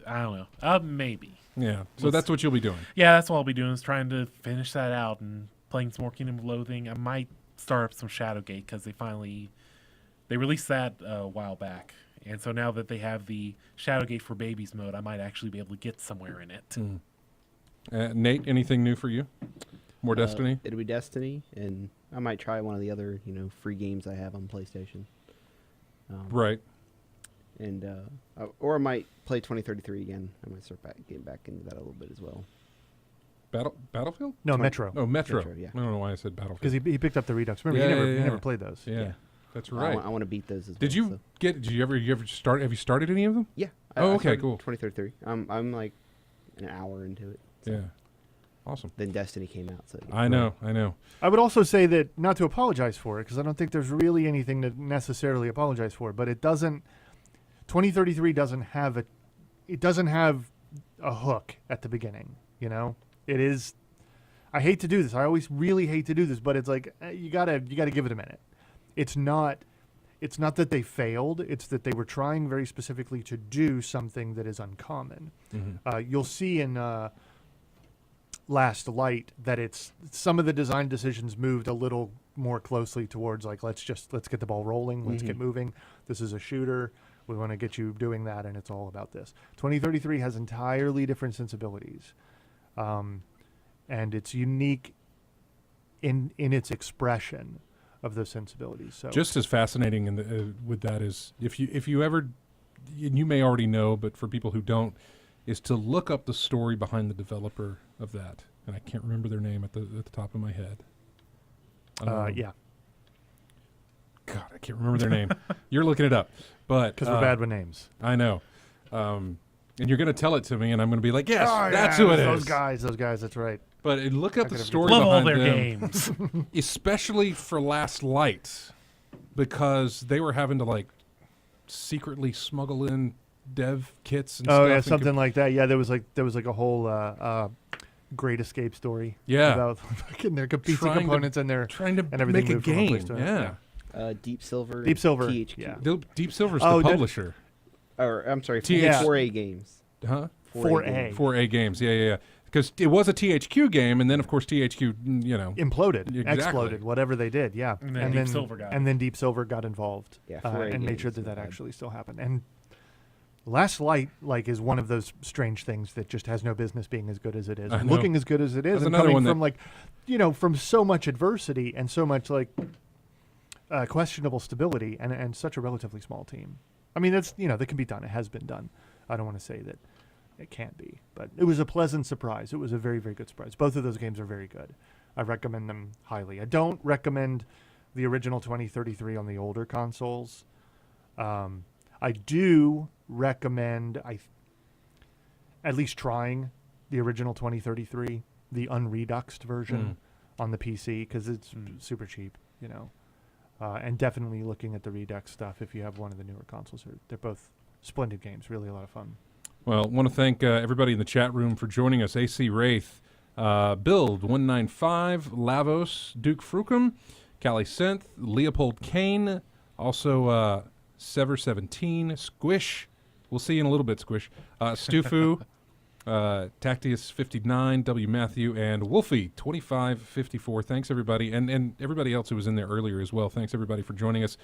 I don't know. Maybe. Yeah. So that's what you'll be doing. Yeah, that's what I'll be doing is trying to finish that out and playing some more Kingdom of Loathing. I might start up some Shadowgate because they released that a while back, and so now that they have the Shadowgate for Babies mode, I might actually be able to get somewhere in it. Nate, anything new for you? More Destiny? It'll be Destiny, and I might try one of the other free games I have on PlayStation. Right. And or I might play 2033 again. I might start getting back into that a little bit as well. Battlefield? No, Metro. Oh, Metro. Yeah. I don't know why I said Battlefield. Because he picked up the Redux. Remember, he never played those. Yeah. That's right. I want to beat those as well. Did you ever start? Have you started any of them? Yeah. Okay, cool. 2033. I'm like an hour into it. So. Yeah. Awesome. Then Destiny came out. So I know. I would also say that not to apologize for it, because I don't think there's really anything to necessarily apologize for, but it doesn't. 2033 doesn't have a hook at the beginning. It is. I hate to do this. I always really hate to do this, but it's like you gotta give it a minute. It's not that they failed. It's that they were trying very specifically to do something that is uncommon. Mm-hmm. You'll see in Last Light that it's some of the design decisions moved a little more closely towards like let's get the ball rolling, let's get moving. This is a shooter. We want to get you doing that, and it's all about this. 2033 has entirely different sensibilities, and it's unique in its expression of those sensibilities. So just as fascinating with that is if you ever, and you may already know, but for people who don't, is to look up the story behind the developer of that, and I can't remember their name at the top of my head. Yeah. God, I can't remember their name. You're looking it up, but because we're bad with names. I know. And you're going to tell it to me, and I'm going to be like, yes, that's who it is. Those guys, that's right. But look up the story Love all behind their them, games. especially for Last Light, because they were having to like secretly smuggle in dev kits and stuff. Oh yeah, something like that. Yeah, there was like a whole Great Escape story. Yeah, about their pizza components and their trying to and everything make a game. Yeah. Deep Silver. THQ. Yeah. Deep Silver's the publisher. Or I'm sorry, 4A Games. Huh? 4A Games. Yeah. Because it was a THQ game, and then of course THQ, imploded, exactly. exploded, whatever they did. Yeah, and then Deep Silver got involved. Yeah, and made sure that actually still happened. And Last Light is one of those strange things that just has no business being as good as it is, and looking as good as it is, and coming from from so much adversity and so much questionable stability and such a relatively small team. I mean, that's that can be done. It has been done. I don't want to say that it can't be, but it was a pleasant surprise. It was a very, very good surprise. Both of those games are very good. I recommend them highly. I don't recommend the original 2033 on the older consoles. I do recommend at least trying the original 2033, the unreduxed version on the PC, because it's super cheap, and definitely looking at the Redux stuff if you have one of the newer consoles. They're both splendid games, really a lot of fun. Well, I want to thank everybody in the chat room for joining us. AC Wraith, Build 195, Lavos, Duke Frucum, Callie Synth, Leopold Kane, also Sever 17, Squish. We'll see you in a little bit, Squish. Stufu, Tactius 59, W Matthew, and Wolfie 2554. Thanks everybody, and everybody else who was in there earlier as well. Thanks everybody for joining us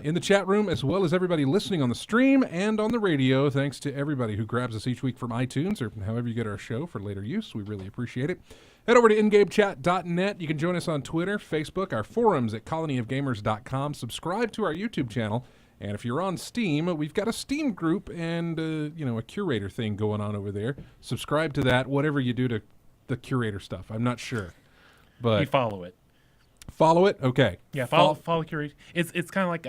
in the chat room, as well as everybody listening on the stream and on the radio. Thanks to everybody who grabs us each week from iTunes or however you get our show for later use. We really appreciate it. Head over to ingamechat.net. You can join us on Twitter, Facebook, our forums at colonyofgamers.com. Subscribe to our YouTube channel. And if you're on Steam, we've got a Steam group and a curator thing going on over there. Subscribe to that, whatever you do to the curator stuff. I'm not sure. But you follow it. Follow it? Okay. Yeah, follow curator. It's kind of like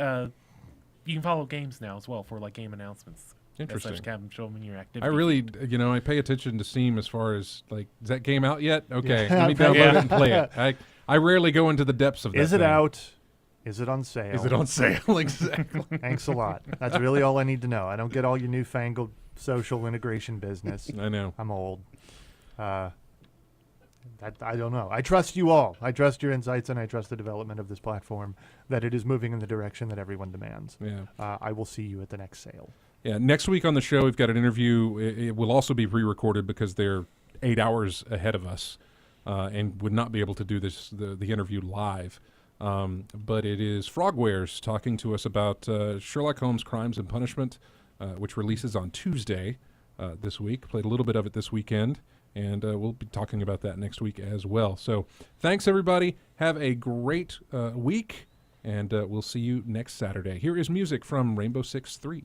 you can follow games now as well for like game announcements. Interesting. Showing your activity. I really, I pay attention to Steam as far as like, is that game out yet? Okay, let me download it and play it. I rarely go into the depths of that. Is it out? Is it on sale? Is it on sale? Exactly. Thanks a lot. That's really all I need to know. I don't get all your newfangled social integration business. I know. I'm old. I don't know. I trust you all. I trust your insights, and I trust the development of this platform, that it is moving in the direction that everyone demands. Yeah. I will see you at the next sale. Yeah. Next week on the show, we've got an interview. It will also be pre-recorded because they're 8 hours ahead of us and would not be able to do the interview live. But it is Frogwares talking to us about Sherlock Holmes Crimes and Punishment, which releases on Tuesday this week. Played a little bit of it this weekend, and we'll be talking about that next week as well. So thanks, everybody. Have a great week, and we'll see you next Saturday. Here is music from Rainbow Six 3.